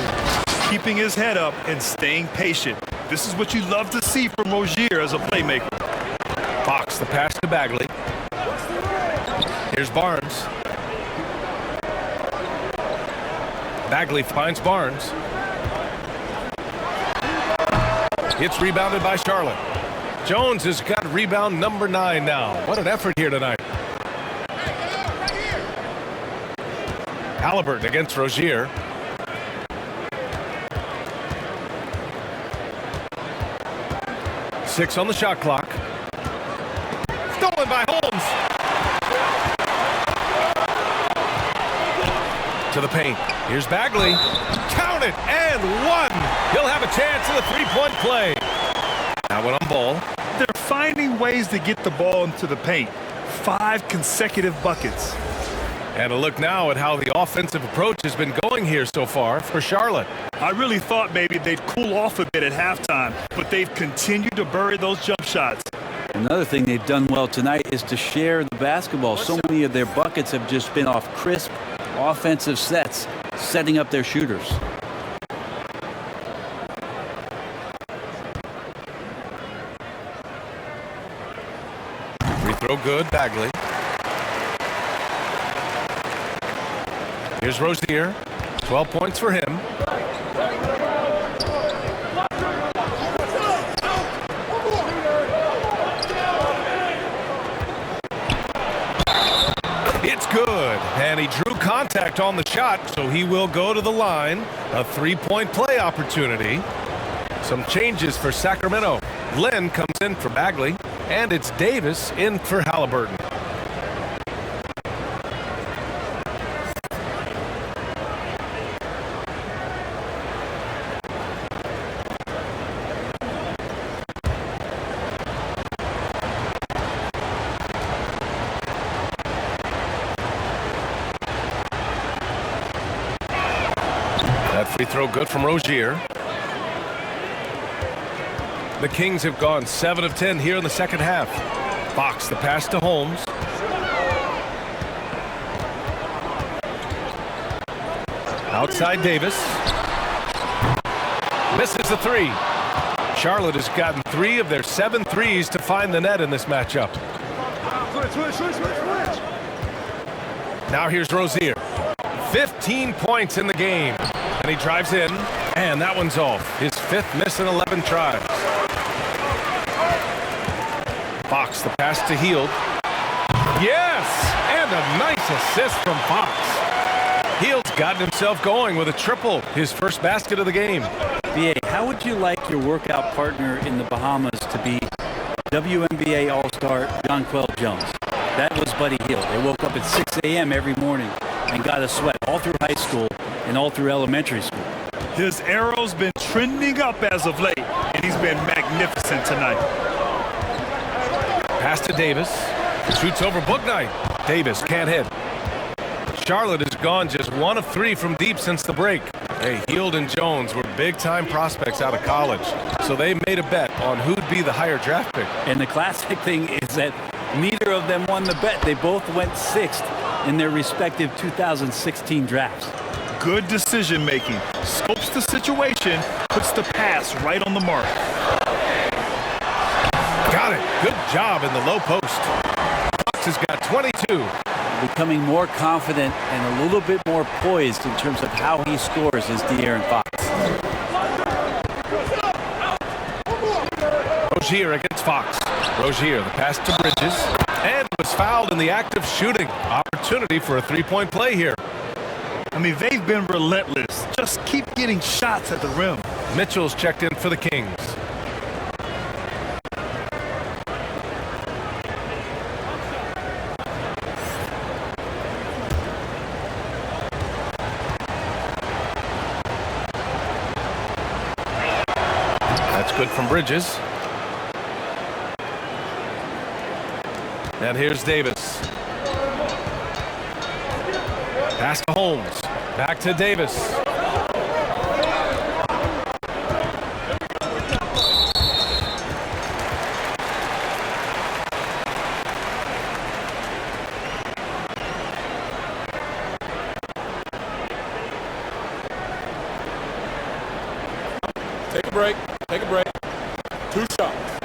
Keeping his head up and staying patient. This is what you love to see from Rozier as a playmaker. Fox the pass to Bagley. Here's Barnes. Bagley finds Barnes. It's rebounded by Charlotte. Jones has got rebound number 9 now. What an effort here tonight. Halliburton against Rozier. Six on the shot clock. Stolen by Holmes. To the paint. Here's Bagley. Count it, and 1. He'll have a chance at a 3-point play. Now one on Ball. They're finding ways to get the ball into the paint. 5 consecutive buckets. And a look now at how the offensive approach has been going here so far for Charlotte. I really thought maybe they'd cool off a bit at halftime, but they've continued to bury those jump shots. Another thing they've done well tonight is to share the basketball. So many of their buckets have just been off crisp offensive sets, setting up their shooters. throw good, Bagley. Here's Rozier. 12 points for him. It's good. And he drew contact on the shot, so he will go to the line. A three-point play opportunity. Some changes for Sacramento. Len comes in for Bagley, and it's Davis in for Halliburton. That free throw good from Rozier. The Kings have gone 7 of 10 here in the second half. Fox, the pass to Holmes. Outside Davis. Misses the three. Charlotte has gotten 3 of their 7 threes to find the net in this matchup. Now here's Rozier. 15 points in the game. And he drives in, and that one's off. His 5th miss in 11 tries. Fox, the pass to Hield. Yes! And a nice assist from Fox. Hield's gotten himself going with a triple, his first basket of the game. BA, how would you like your workout partner in the Bahamas to be WNBA All-Star Jonquel Jones? That was Buddy Hield. They woke up at 6 a.m. every morning and got a sweat all through high school and all through elementary school. His arrow's been trending up as of late, and he's been magnificent tonight. Pass to Davis. Shoots over Bouknight. Davis can't hit. Charlotte has gone just 1 of 3 from deep since the break. Hey, Hield and Jones were big-time prospects out of college, so they made a bet on who'd be the higher draft pick. And the classic thing is that neither of them won the bet. They both went 6th in their respective 2016 drafts. Good decision-making. Scopes the situation, puts the pass right on the mark. Got it. Good job in the low post. Fox has got 22. Becoming more confident and a little bit more poised in terms of how he scores is De'Aaron Fox. Rozier against Fox. Rozier, the pass to Bridges, and was fouled in the act of shooting. Opportunity for a three-point play here. I mean, they've been relentless. Just keep getting shots at the rim. Mitchell's checked in for the Kings. That's good from Bridges. And here's Davis. Pass to Holmes. Back to Davis. Take a break. Take a break. 2 shots.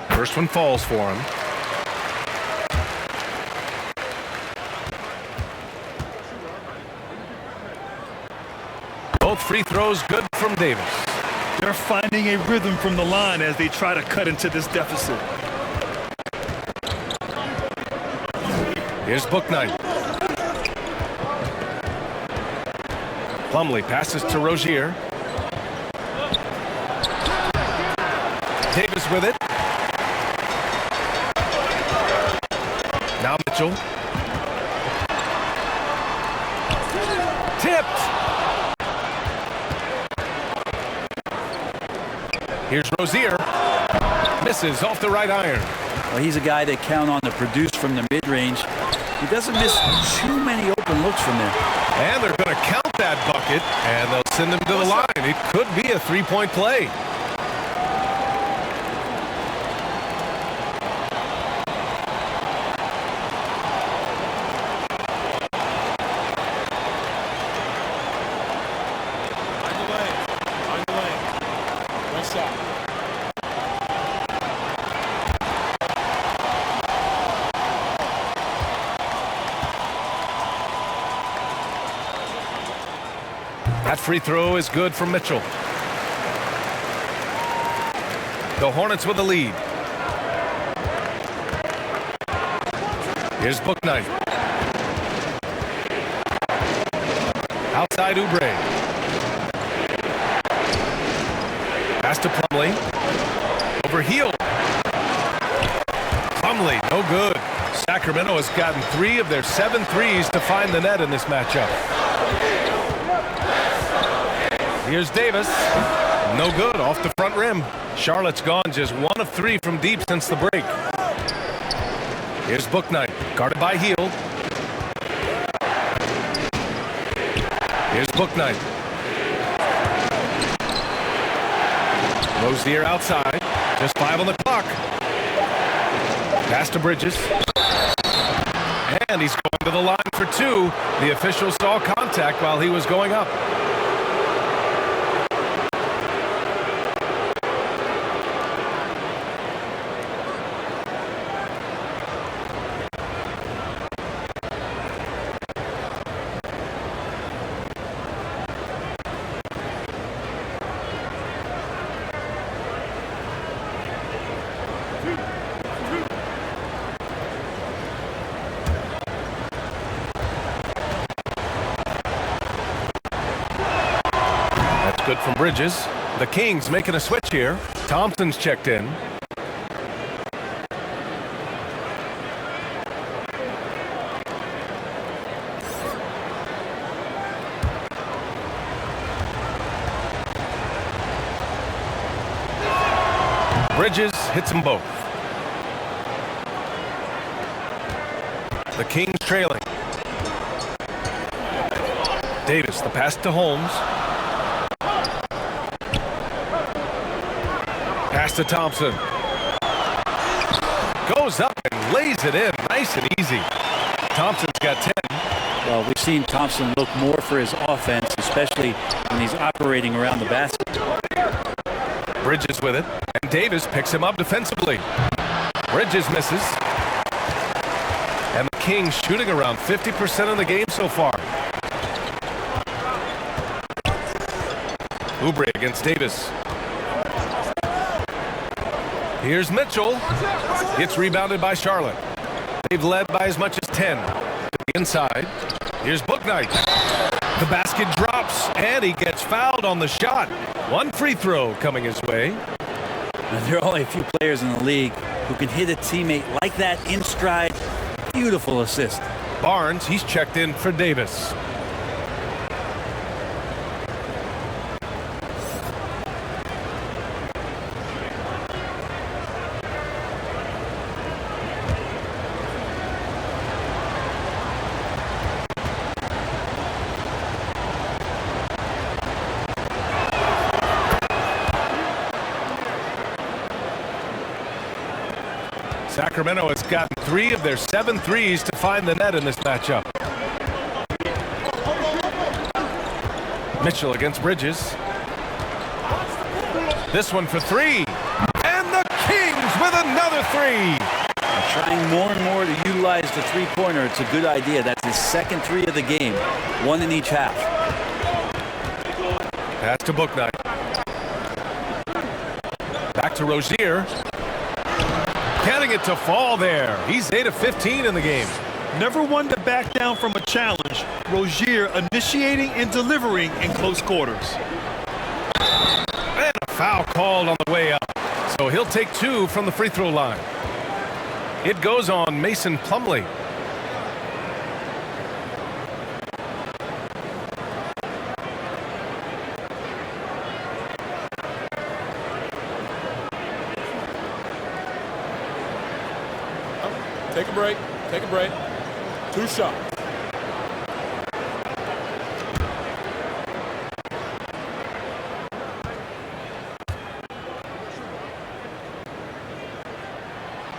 First one falls for him. Both free throws good from Davis. They're finding a rhythm from the line as they try to cut into this deficit. Here's Bouknight. Plumlee passes to Rozier. Davis with it. Now Mitchell. Tipped. Here's Rozier. Misses off the right iron. Well, he's a guy they count on to produce from the mid-range. He doesn't miss too many open looks from there. And they're going to count that bucket, and they'll send him to the line. It could be a three-point play. That free throw is good for Mitchell. The Hornets with the lead. Here's Bouknight. Outside Oubre. Pass to Plumlee. Over heel. Plumlee, no good. Sacramento has gotten 3 of their 7 threes to find the net in this matchup. Here's Davis. No good, off the front rim. Charlotte's gone just 1 of 3 from deep since the break. Here's Bouknight, guarded by Heel. Here's Bouknight. Rozier outside, just 5 on the clock. Pass to Bridges. And he's going to the line for 2. The official saw contact while he was going up. Good from Bridges. The Kings making a switch here. Thompson's checked in. Bridges hits them both. The Kings trailing. Davis, the pass to Holmes. Pass to Thompson. Goes up and lays it in. Nice and easy. Thompson's got 10. Well, we've seen Thompson look more for his offense, especially when he's operating around the basket. Bridges with it. And Davis picks him up defensively. Bridges misses. And the Kings shooting around 50% of the game so far. Oubre against Davis. Here's Mitchell. Gets rebounded by Charlotte. They've led by as much as 10. To the inside. Here's Bouknight. The basket drops, and he gets fouled on the shot. 1 free throw coming his way. Now, there are only a few players in the league who can hit a teammate like that in stride. Beautiful assist. Barnes, he's checked in for Davis. Sacramento has gotten 3 of their 7 threes to find the net in this matchup. Mitchell against Bridges. This one for 3. And the Kings with another 3. Trying more and more to utilize the three-pointer. It's a good idea. That's his 2nd 3 of the game. 1 in each half. Pass to Bouknight. Back to Rozier. Getting it to fall there. He's 8 of 15 in the game. Never one to back down from a challenge. Rozier initiating and delivering in close quarters. And a foul called on the way up. So he'll take 2 from the free throw line. It goes on Mason Plumlee. Take a break. Take a break. 2 shots.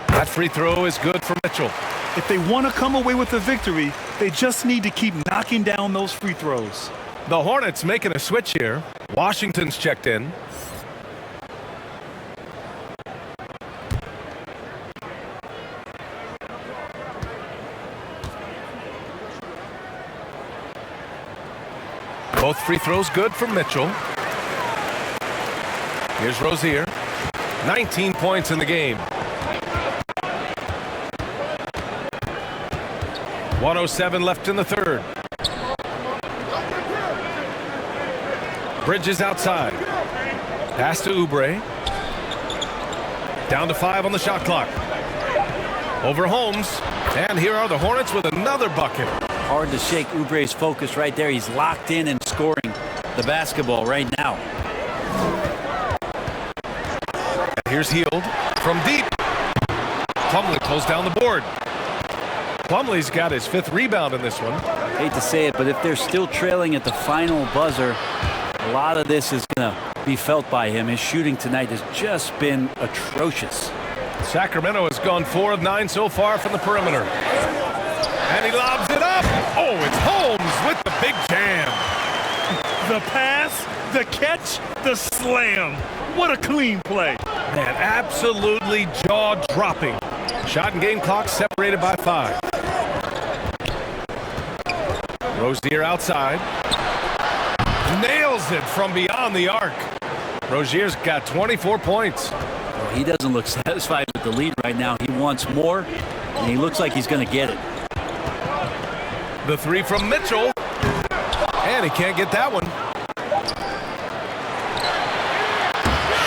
That free throw is good for Mitchell. If they want to come away with a victory, they just need to keep knocking down those free throws. The Hornets making a switch here. Washington's checked in. Both free throws good from Mitchell. Here's Rozier. 19 points in the game. 1:07 left in the third. Bridges outside. Pass to Oubre. Down to 5 on the shot clock. Over Holmes. And here are the Hornets with another bucket. Hard to shake Oubre's focus right there. He's locked in and scoring the basketball right now. And here's Hield from deep. Plumlee pulls down the board. Plumlee's got his 5th rebound in this one. Hate to say it, but if they're still trailing at the final buzzer, a lot of this is going to be felt by him. His shooting tonight has just been atrocious. Sacramento has gone 4 of 9 so far from the perimeter. And he lobs it up. Oh, it's Holmes with the big jam. The pass, the catch, the slam. What a clean play. Man, absolutely jaw-dropping. Shot and game clock separated by 5. Rozier outside. Nails it from beyond the arc. Rozier's got 24 points. He doesn't look satisfied with the lead right now. He wants more, and he looks like he's going to get it. The 3 from Mitchell. And he can't get that one.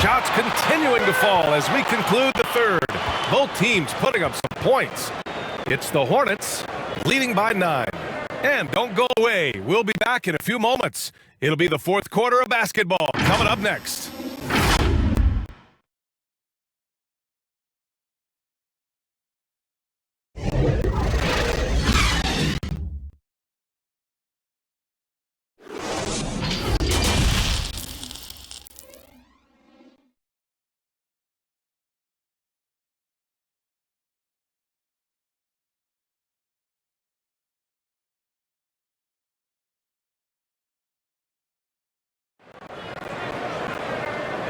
Shots continuing to fall as we conclude the third. Both teams putting up some points. It's the Hornets leading by 9. And don't go away. We'll be back in a few moments. It'll be the 4th quarter of basketball coming up next.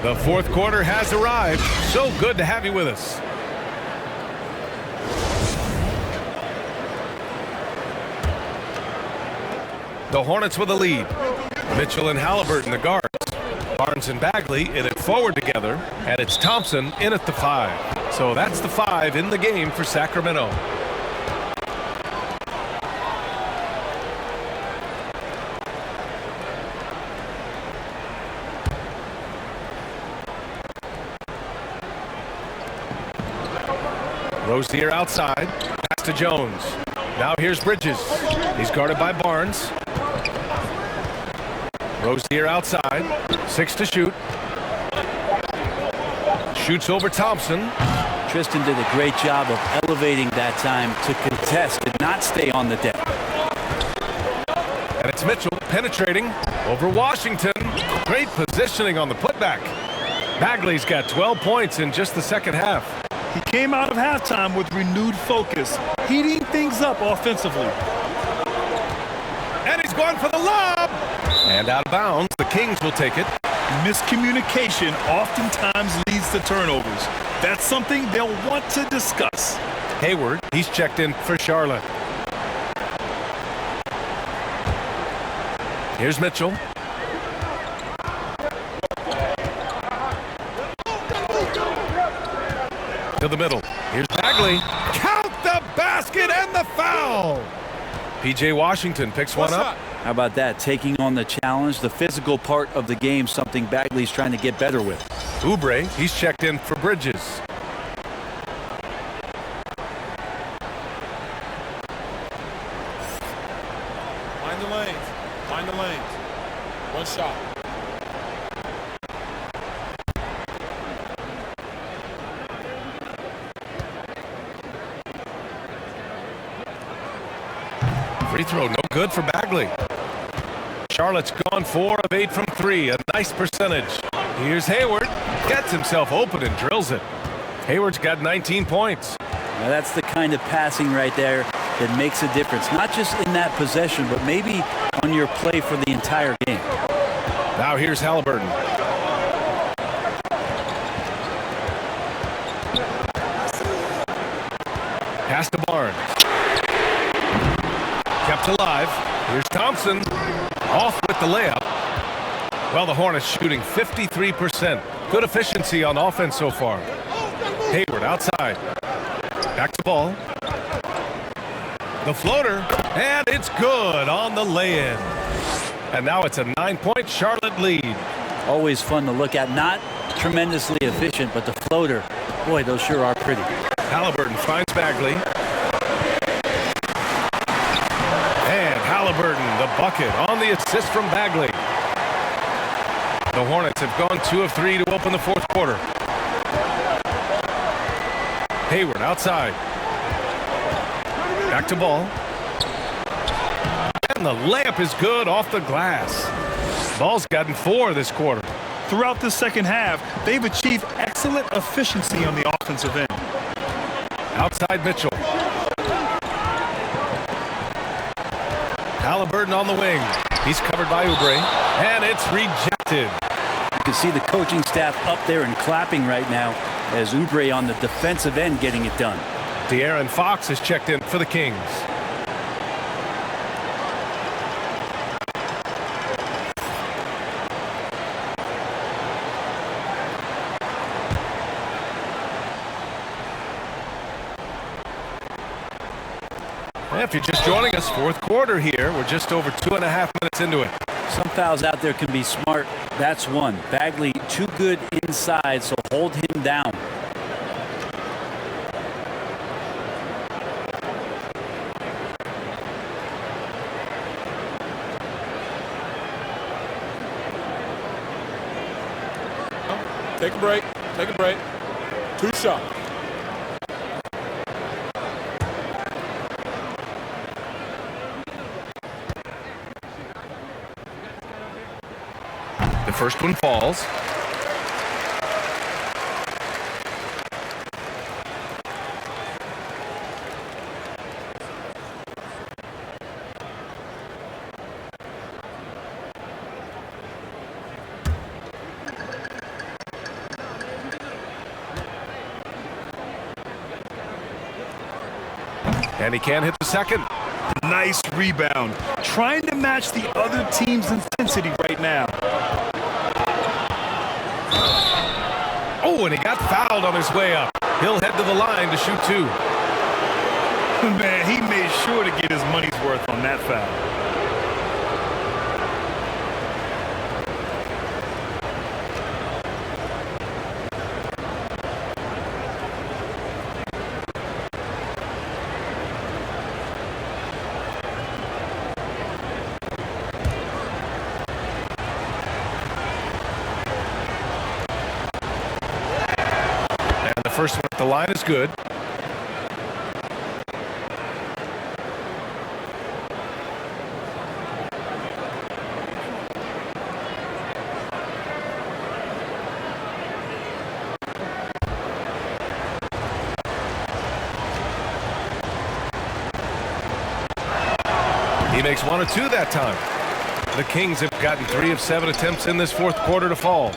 The 4th quarter has arrived. So good to have you with us. The Hornets with a lead. Mitchell and Halliburton, the guards. Barnes and Bagley in it forward together. And it's Thompson in at the 5. So that's the 5 in the game for Sacramento. Rozier outside, pass to Jones. Now here's Bridges. He's guarded by Barnes. Rozier outside, 6 to shoot. Shoots over Thompson. Tristan did a great job of elevating that time to contest and not stay on the deck. And it's Mitchell penetrating over Washington. Great positioning on the putback. Bagley's got 12 points in just the second half. He came out of halftime with renewed focus, heating things up offensively. And he's going for the lob. And out of bounds, the Kings will take it. Miscommunication oftentimes leads to turnovers. That's something they'll want to discuss. Hayward, he's checked in for Charlotte. Here's Mitchell. To the middle. Here's Bagley. Count the basket and the foul. P.J. Washington picks one up. How about that? Taking on the challenge, the physical part of the game, something Bagley's trying to get better with. Oubre, he's checked in for Bridges. Find the lanes. Find the lanes. One shot. Free throw, no good for Bagley. Charlotte's gone 4 of 8 from 3, a nice percentage. Here's Hayward, gets himself open and drills it. Hayward's got 19 points. Now that's the kind of passing right there that makes a difference, not just in that possession, but maybe on your play for the entire game. Now here's Halliburton. Pass to Barnes. Kept alive. Here's Thompson. Off with the layup. Well, the Hornets shooting 53%. Good efficiency on offense so far. Hayward outside. Back to ball. The floater, and it's good on the lay-in. And now it's a 9-point Charlotte lead. Always fun to look at. Not tremendously efficient, but the floater, boy, those sure are pretty. Halliburton finds Bagley. And Halliburton, the bucket on the assist from Bagley. The Hornets have gone 2 of 3 to open the fourth quarter. Hayward outside. Back to ball. And the layup is good off the glass. Ball's gotten 4 this quarter. Throughout the second half, they've achieved excellent efficiency on the offensive end. Outside Mitchell. Halliburton on the wing. He's covered by Oubre. And it's rejected. You can see the coaching staff up there and clapping right now as Oubre on the defensive end getting it done. De'Aaron Fox is checked in for the Kings. If you're just joining us, fourth quarter here. We're just over 2.5 minutes into it. Some fouls out there can be smart. That's one. Bagley too good inside, so hold him down. Take a break. Take a break. 2 shots. The first one falls. And he can't hit the second. Nice rebound. Trying to match the other team's intensity right now. Oh, and he got fouled on his way up. He'll head to the line to shoot 2. Man, he made sure to get his money's worth on that foul. First one at the line is good. He makes 1 of 2 that time. The Kings have gotten 3 of 7 attempts in this fourth quarter to fall.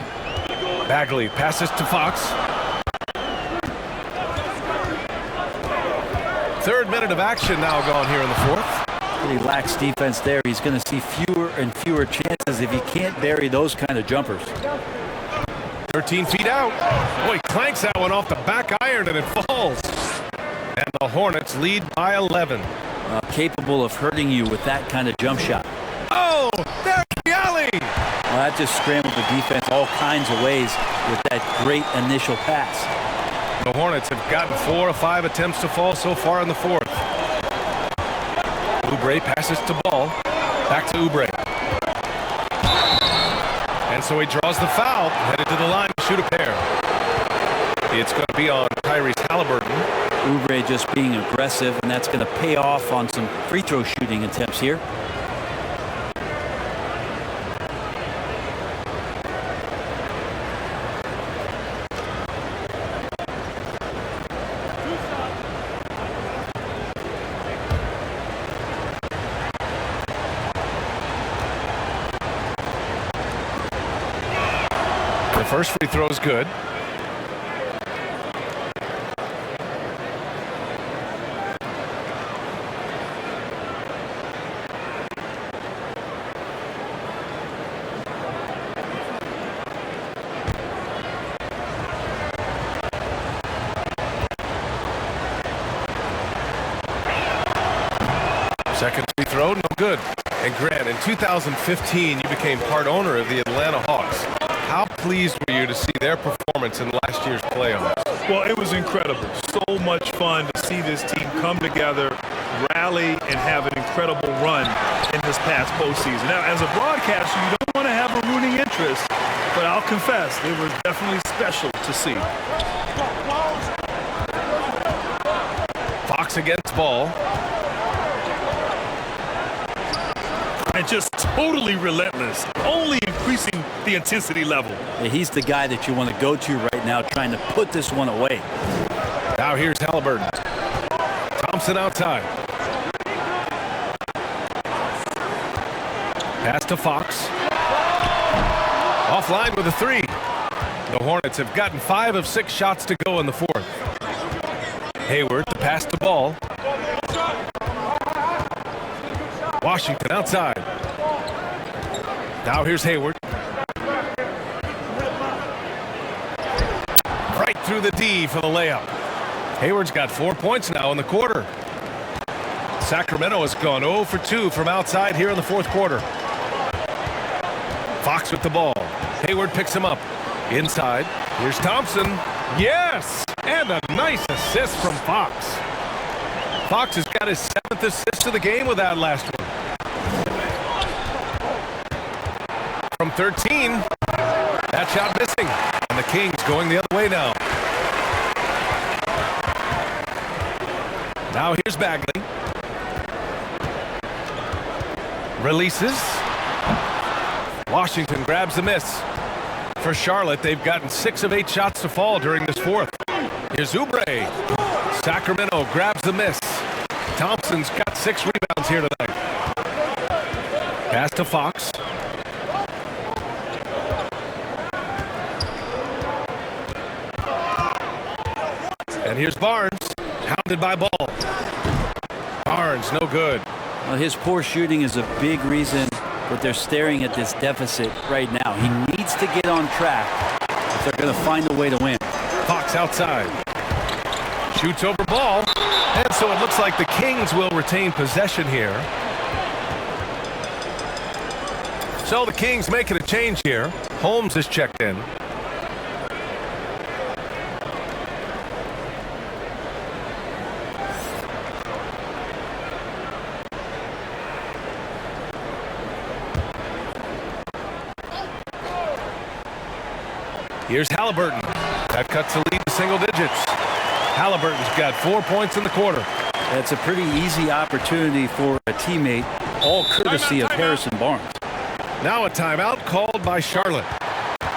Bagley passes to Fox. 3rd minute of action now gone here in the fourth. Pretty lax defense there. He's going to see fewer and fewer chances if he can't bury those kind of jumpers. 13 feet out. Boy, he clanks that one off the back iron and it falls. And the Hornets lead by 11. Capable of hurting you with that kind of jump shot. Oh, there's the alley. Well, that just scrambled the defense all kinds of ways with that great initial pass. The Hornets have gotten 4 of 5 attempts to fall so far in the fourth. Oubre passes to Ball. Back to Oubre. And so he draws the foul, headed to the line to shoot a pair. It's going to be on Tyrese Halliburton. Oubre just being aggressive, and that's going to pay off on some free throw shooting attempts here. First free throw is good. Second free throw, no good. And Grant, in 2015, you became part owner of the Atlanta Hawks. How pleased were you to see their performance in last year's playoffs? Well, it was incredible. So much fun to see this team come together, rally, and have an incredible run in this past postseason. Now, as a broadcaster, you don't want to have a rooting interest, but I'll confess, it was definitely special to see. Fox against ball. And just totally relentless, only increasing the intensity level. Yeah, he's the guy that you want to go to right now, trying to put this one away. Now here's Halliburton. Thompson outside. Pass to Fox. Offline with a three. The Hornets have gotten 5 of 6 shots to go in the fourth. Hayward, the pass to Ball. Washington outside. Now here's Hayward. Right through the D for the layup. Hayward's got 4 points now in the quarter. Sacramento has gone 0 for 2 from outside here in the fourth quarter. Fox with the ball. Hayward picks him up. Inside. Here's Thompson. Yes! And a nice assist from Fox. Fox has got his 7th assist of the game with that last one. From 13. That shot missing. And the Kings going the other way now. Now here's Bagley. Releases. Washington grabs the miss. For Charlotte, they've gotten 6 of 8 shots to fall during this fourth. Here's Oubre. Sacramento grabs the miss. Thompson's got 6 rebounds here tonight. Pass to Fox. And here's Barnes, hounded by Ball. Barnes, no good. Well, his poor shooting is a big reason that they're staring at this deficit right now. He needs to get on track if they're going to find a way to win. Fox outside. Shoots over Ball. And so it looks like the Kings will retain possession here. So the Kings making a change here. Holmes is checked in. Here's Halliburton. That cuts the lead to single digits. Halliburton's got 4 points in the quarter. That's a pretty easy opportunity for a teammate, all courtesy of Harrison Barnes. Now a timeout called by Charlotte.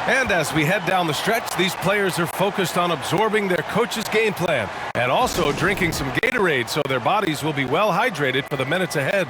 And as we head down the stretch, these players are focused on absorbing their coach's game plan and also drinking some Gatorade so their bodies will be well hydrated for the minutes ahead.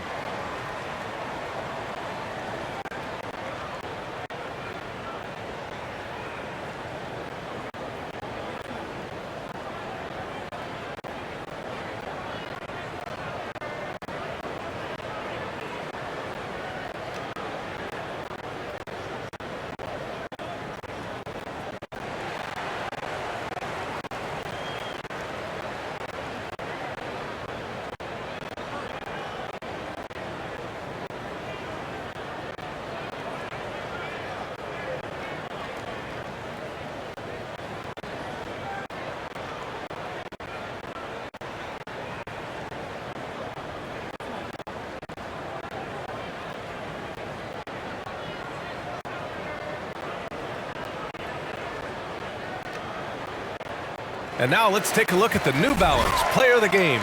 And now let's take a look at the New Balance player of the game,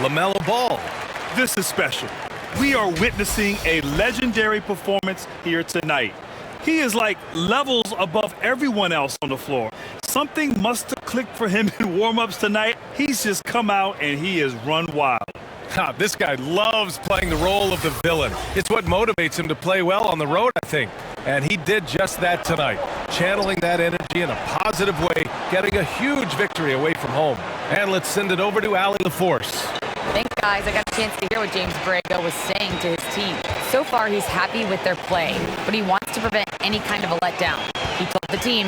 LaMelo Ball. This is special. We are witnessing a legendary performance here tonight. He is like levels above everyone else on the floor. Something must have clicked for him in warm-ups tonight. He's just come out and he has run wild. This guy loves playing the role of the villain. It's what motivates him to play well on the road, I think. And he did just that tonight, channeling that energy in a positive way, getting a huge victory away from home. And let's send it over to Allie LaForce. Thanks, guys. I got a chance to hear what James Borrego was saying to his team. So far, he's happy with their play, but he wants to prevent any kind of a letdown. He told the team,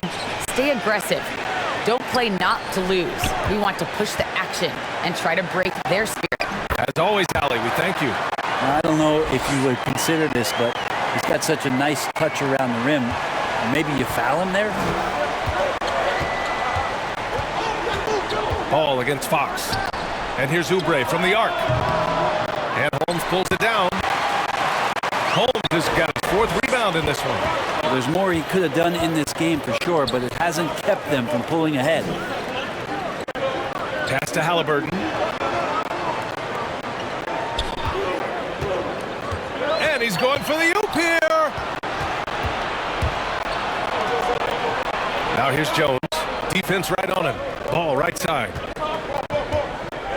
stay aggressive. Don't play not to lose. We want to push the action and try to break their spirit. As always, Allie, we thank you. I don't know if you would consider this, but he's got such a nice touch around the rim. Maybe you foul him there? Ball against Fox. And here's Oubre from the arc. And Holmes pulls it down. Holmes has got his 4th rebound in this one. Well, there's more he could have done in this game for sure, but it hasn't kept them from pulling ahead. Pass to Halliburton. And he's going for the oop here. Now here's Jones. Defense right on him. Ball right side.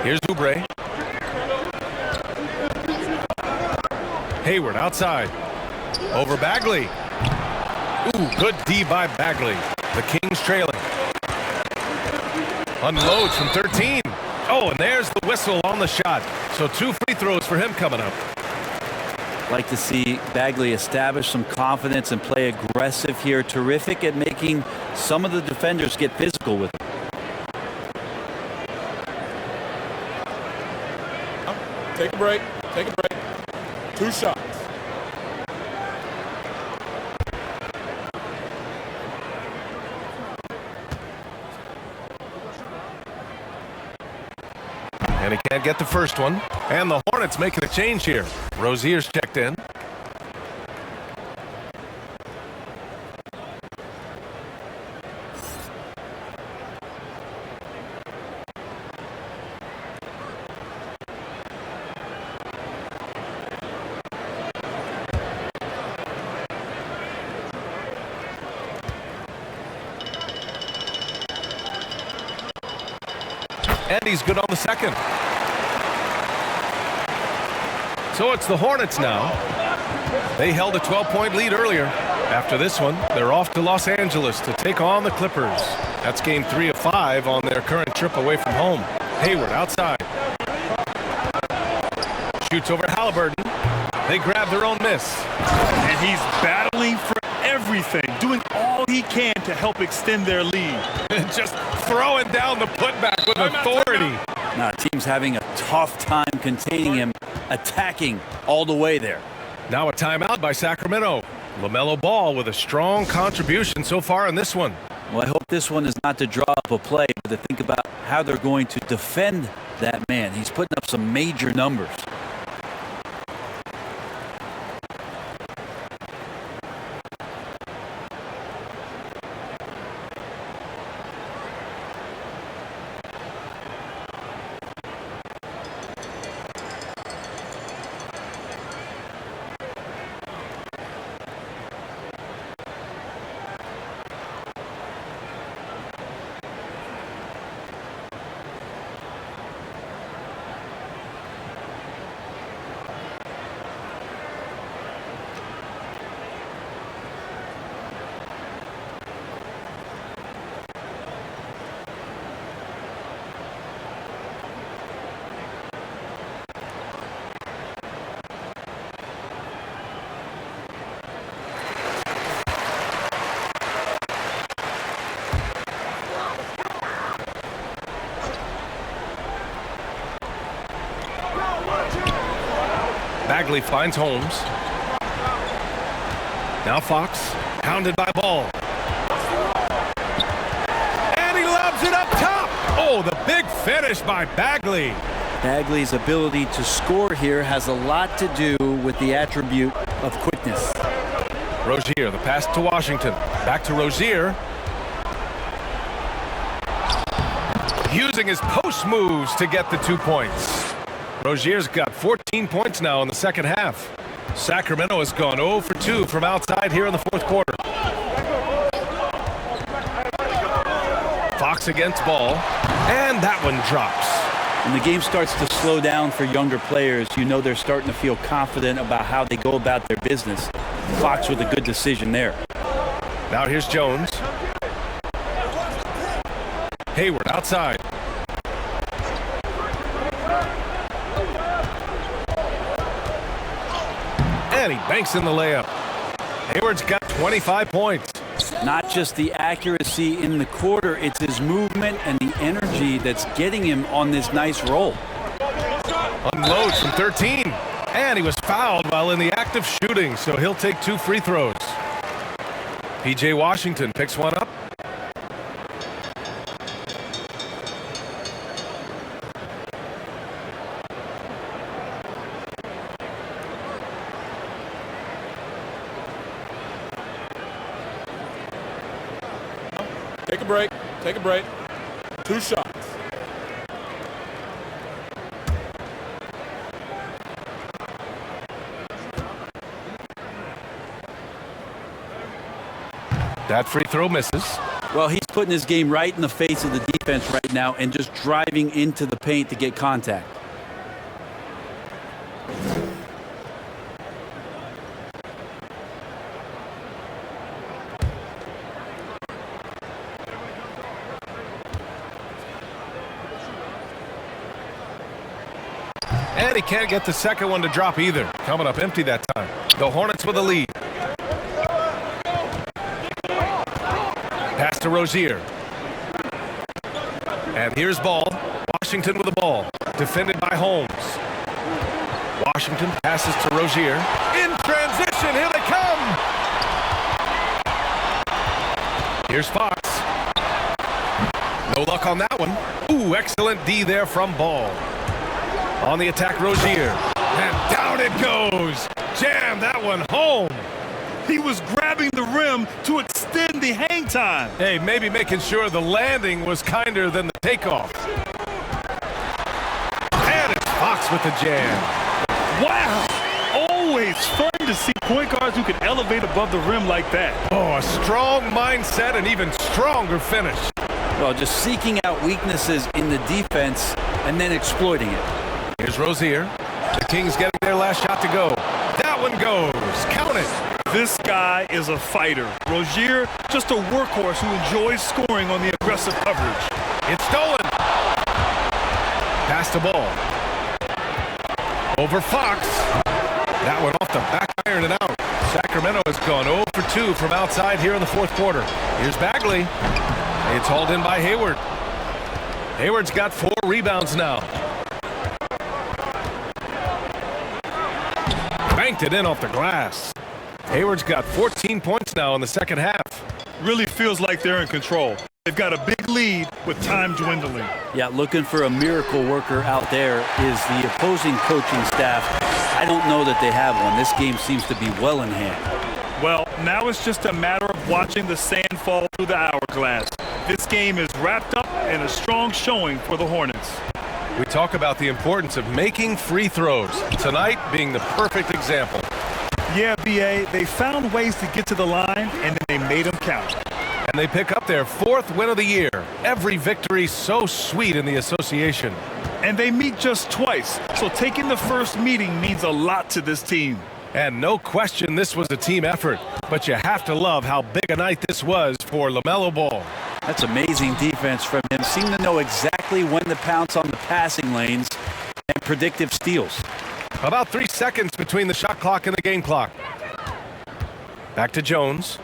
Here's Oubre. Hayward outside. Over Bagley. Ooh, good D by Bagley. The Kings trailing. Unloads from 13. Oh, and there's the whistle on the shot. So 2 free throws for him coming up. Like to see Bagley establish some confidence and play aggressive here. Terrific at making some of the defenders get physical with him. Take a break. Take a break. 2 shots. And he can't get the first one. And the Hornets making a change here. Rozier's checked in. And he's good on the second. So it's the Hornets now. They held a 12-point lead earlier. After this one, they're off to Los Angeles to take on the Clippers. That's game 3 of 5 on their current trip away from home. Hayward outside. Shoots over Halliburton. They grab their own miss. And he's battling for everything, doing all he can to help extend their lead. Just throwing down the putback with authority. Now, team's having a tough time containing him, attacking all the way there. Now a timeout by Sacramento. LaMelo Ball with a strong contribution so far in this one. Well, I hope this one is not to draw up a play, but to think about how they're going to defend that man. He's putting up some major numbers. Bagley finds Holmes. Now Fox, pounded by Ball. And he lobs it up top. Oh, the big finish by Bagley. Bagley's ability to score here has a lot to do with the attribute of quickness. Rozier, the pass to Washington. Back to Rozier. Using his post moves to get the 2 points. Rozier's got 14 points now in the second half. Sacramento has gone 0 for 2 from outside here in the fourth quarter. Fox against Ball, and that one drops. When the game starts to slow down for younger players, you know they're starting to feel confident about how they go about their business. Fox with a good decision there. Now here's Jones. Hayward outside. And he banks in the layup. Hayward's got 25 points. Not just the accuracy in the quarter, it's his movement and the energy that's getting him on this nice roll. Unloads from 13. And he was fouled while in the act of shooting, so he'll take 2 free throws. P.J. Washington picks one up. Take a break. Take a break. 2 shots. That free throw misses. Well, he's putting his game right in the face of the defense right now and just driving into the paint to get contact. And he can't get the second one to drop either. Coming up empty that time. The Hornets with a lead. Pass to Rozier. And here's Ball. Washington with the ball. Defended by Holmes. Washington passes to Rozier. In transition, here they come! Here's Fox. No luck on that one. Ooh, excellent D there from Ball. On the attack, Rozier. And down it goes. Jam that one home. He was grabbing the rim to extend the hang time. Hey, maybe making sure the landing was kinder than the takeoff. And it's Fox with the jam. Wow! Always fun to see point guards who can elevate above the rim like that. Oh, a strong mindset and even stronger finish. Well, just seeking out weaknesses in the defense and then exploiting it. Here's Rozier. The Kings getting their last shot to go. That one goes. Count it. This guy is a fighter. Rozier, just a workhorse who enjoys scoring on the aggressive coverage. It's stolen. Pass the ball. Over Fox. That one off the back iron and out. Sacramento has gone 0 for 2 from outside here in the fourth quarter. Here's Bagley. It's hauled in by Hayward. Hayward's got 4 rebounds now. Banked it in off the glass. Hayward's got 14 points now in the second half. Really feels like they're in control. They've got a big lead with time dwindling. Yeah, looking for a miracle worker out there is the opposing coaching staff. I don't know that they have one. This game seems to be well in hand. Well, now it's just a matter of watching the sand fall through the hourglass. This game is wrapped up in a strong showing for the Hornets. We talk about the importance of making free throws. Tonight being the perfect example. Yeah, B.A., they found ways to get to the line, and then they made them count. And they pick up their 4th win of the year. Every victory so sweet in the association. And they meet just twice, so taking the first meeting means a lot to this team. And no question this was a team effort. But you have to love how big a night this was for LaMelo Ball. That's amazing defense from him. Seemed to know exactly when to pounce on the passing lanes and predictive steals. About 3 seconds between the shot clock and the game clock. Back to Jones.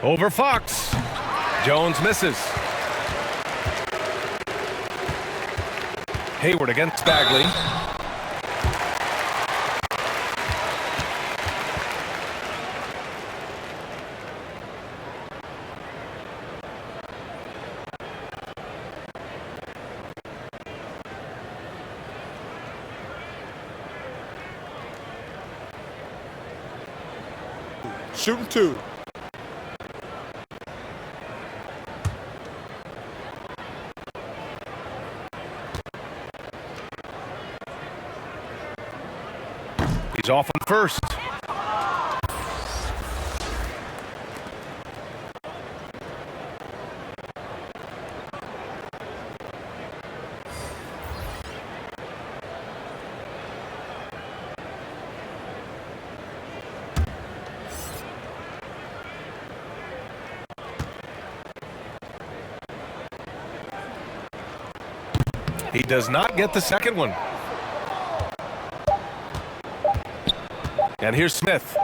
Over Fox. Jones misses. Hayward against Bagley. Shooting 2. He's off on first. He does not get the second one. And here's Smith.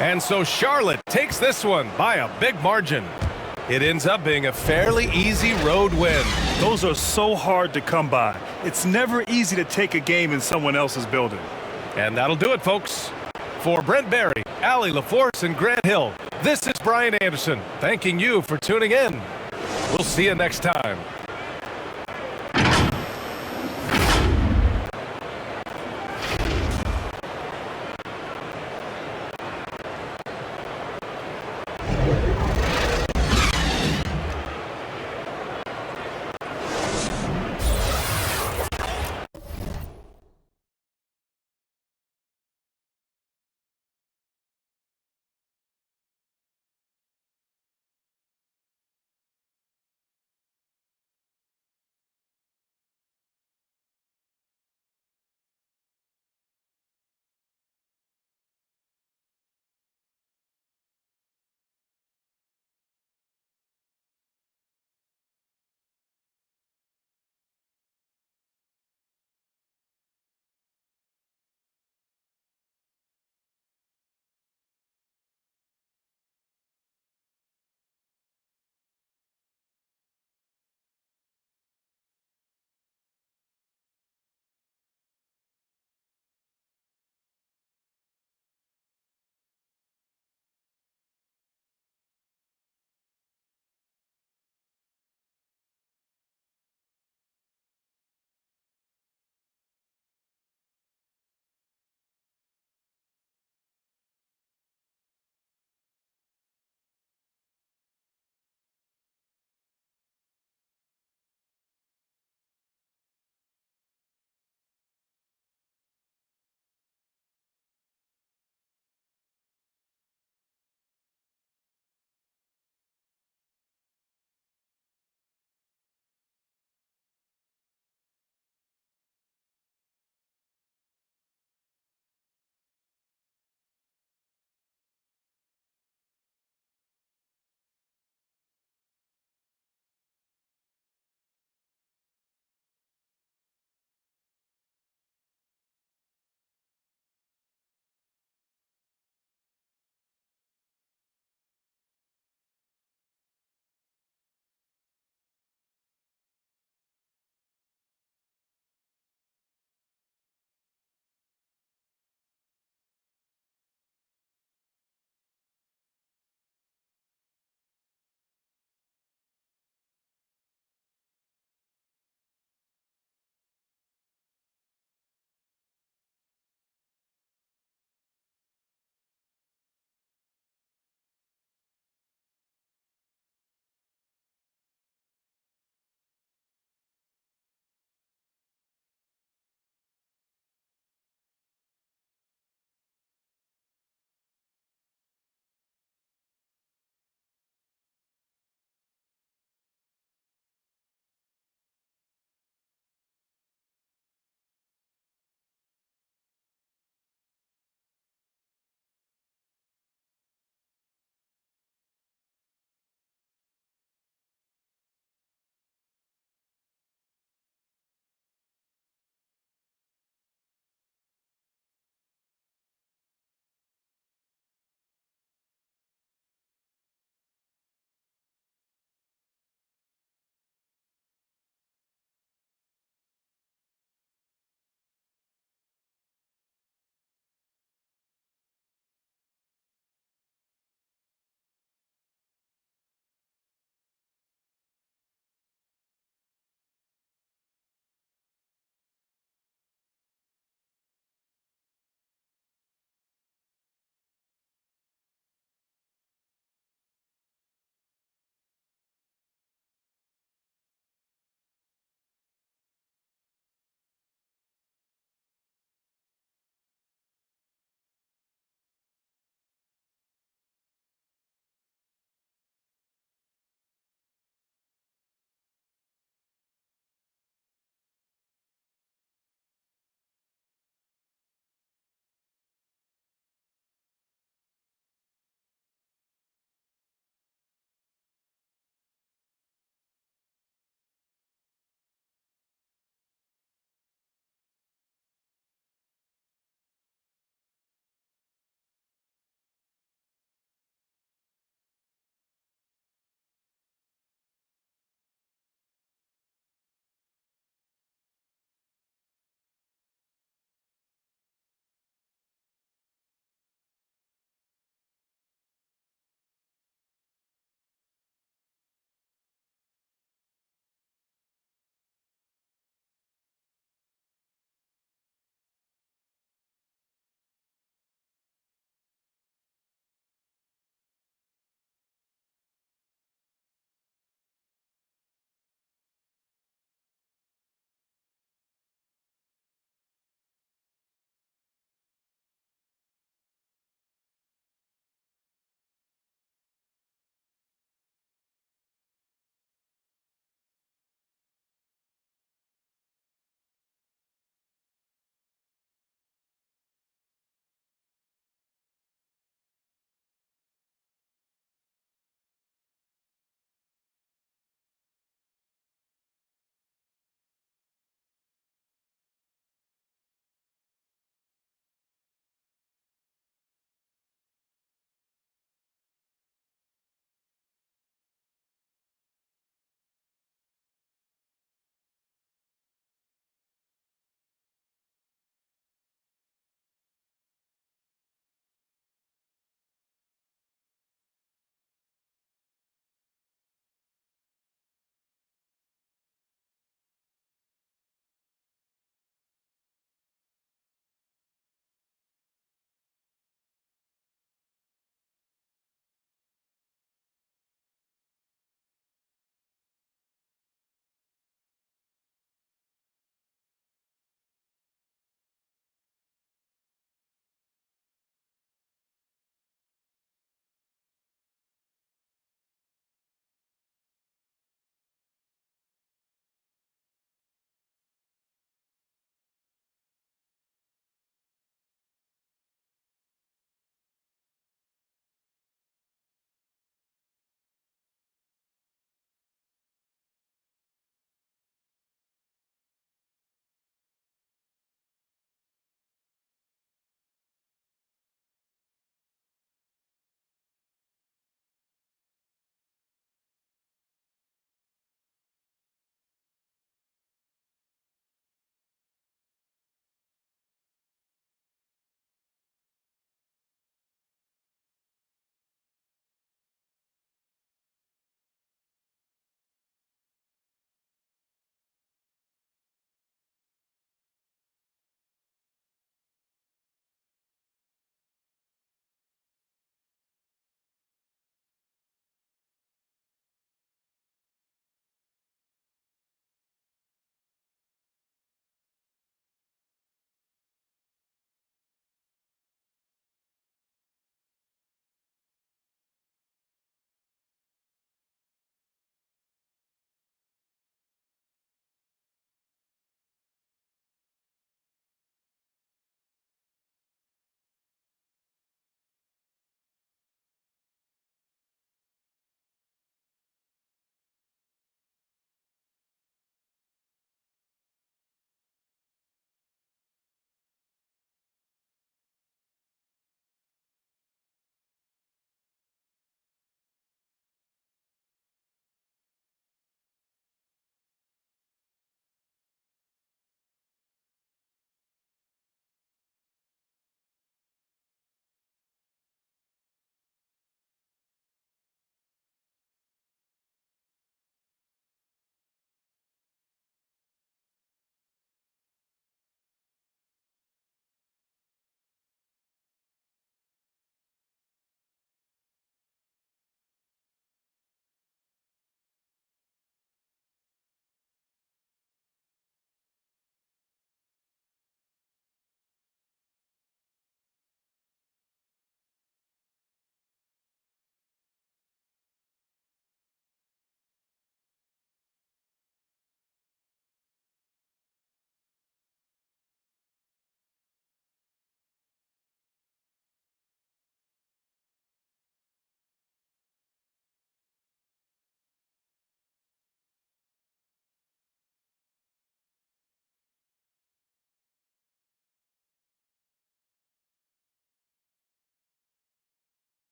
And so Charlotte takes this one by a big margin. It ends up being a fairly easy road win. Those are so hard to come by. It's never easy to take a game in someone else's building. And that'll do it, folks. For Brent Barry, Allie LaForce, and Grant Hill, this is Brian Anderson thanking you for tuning in. We'll see you next time.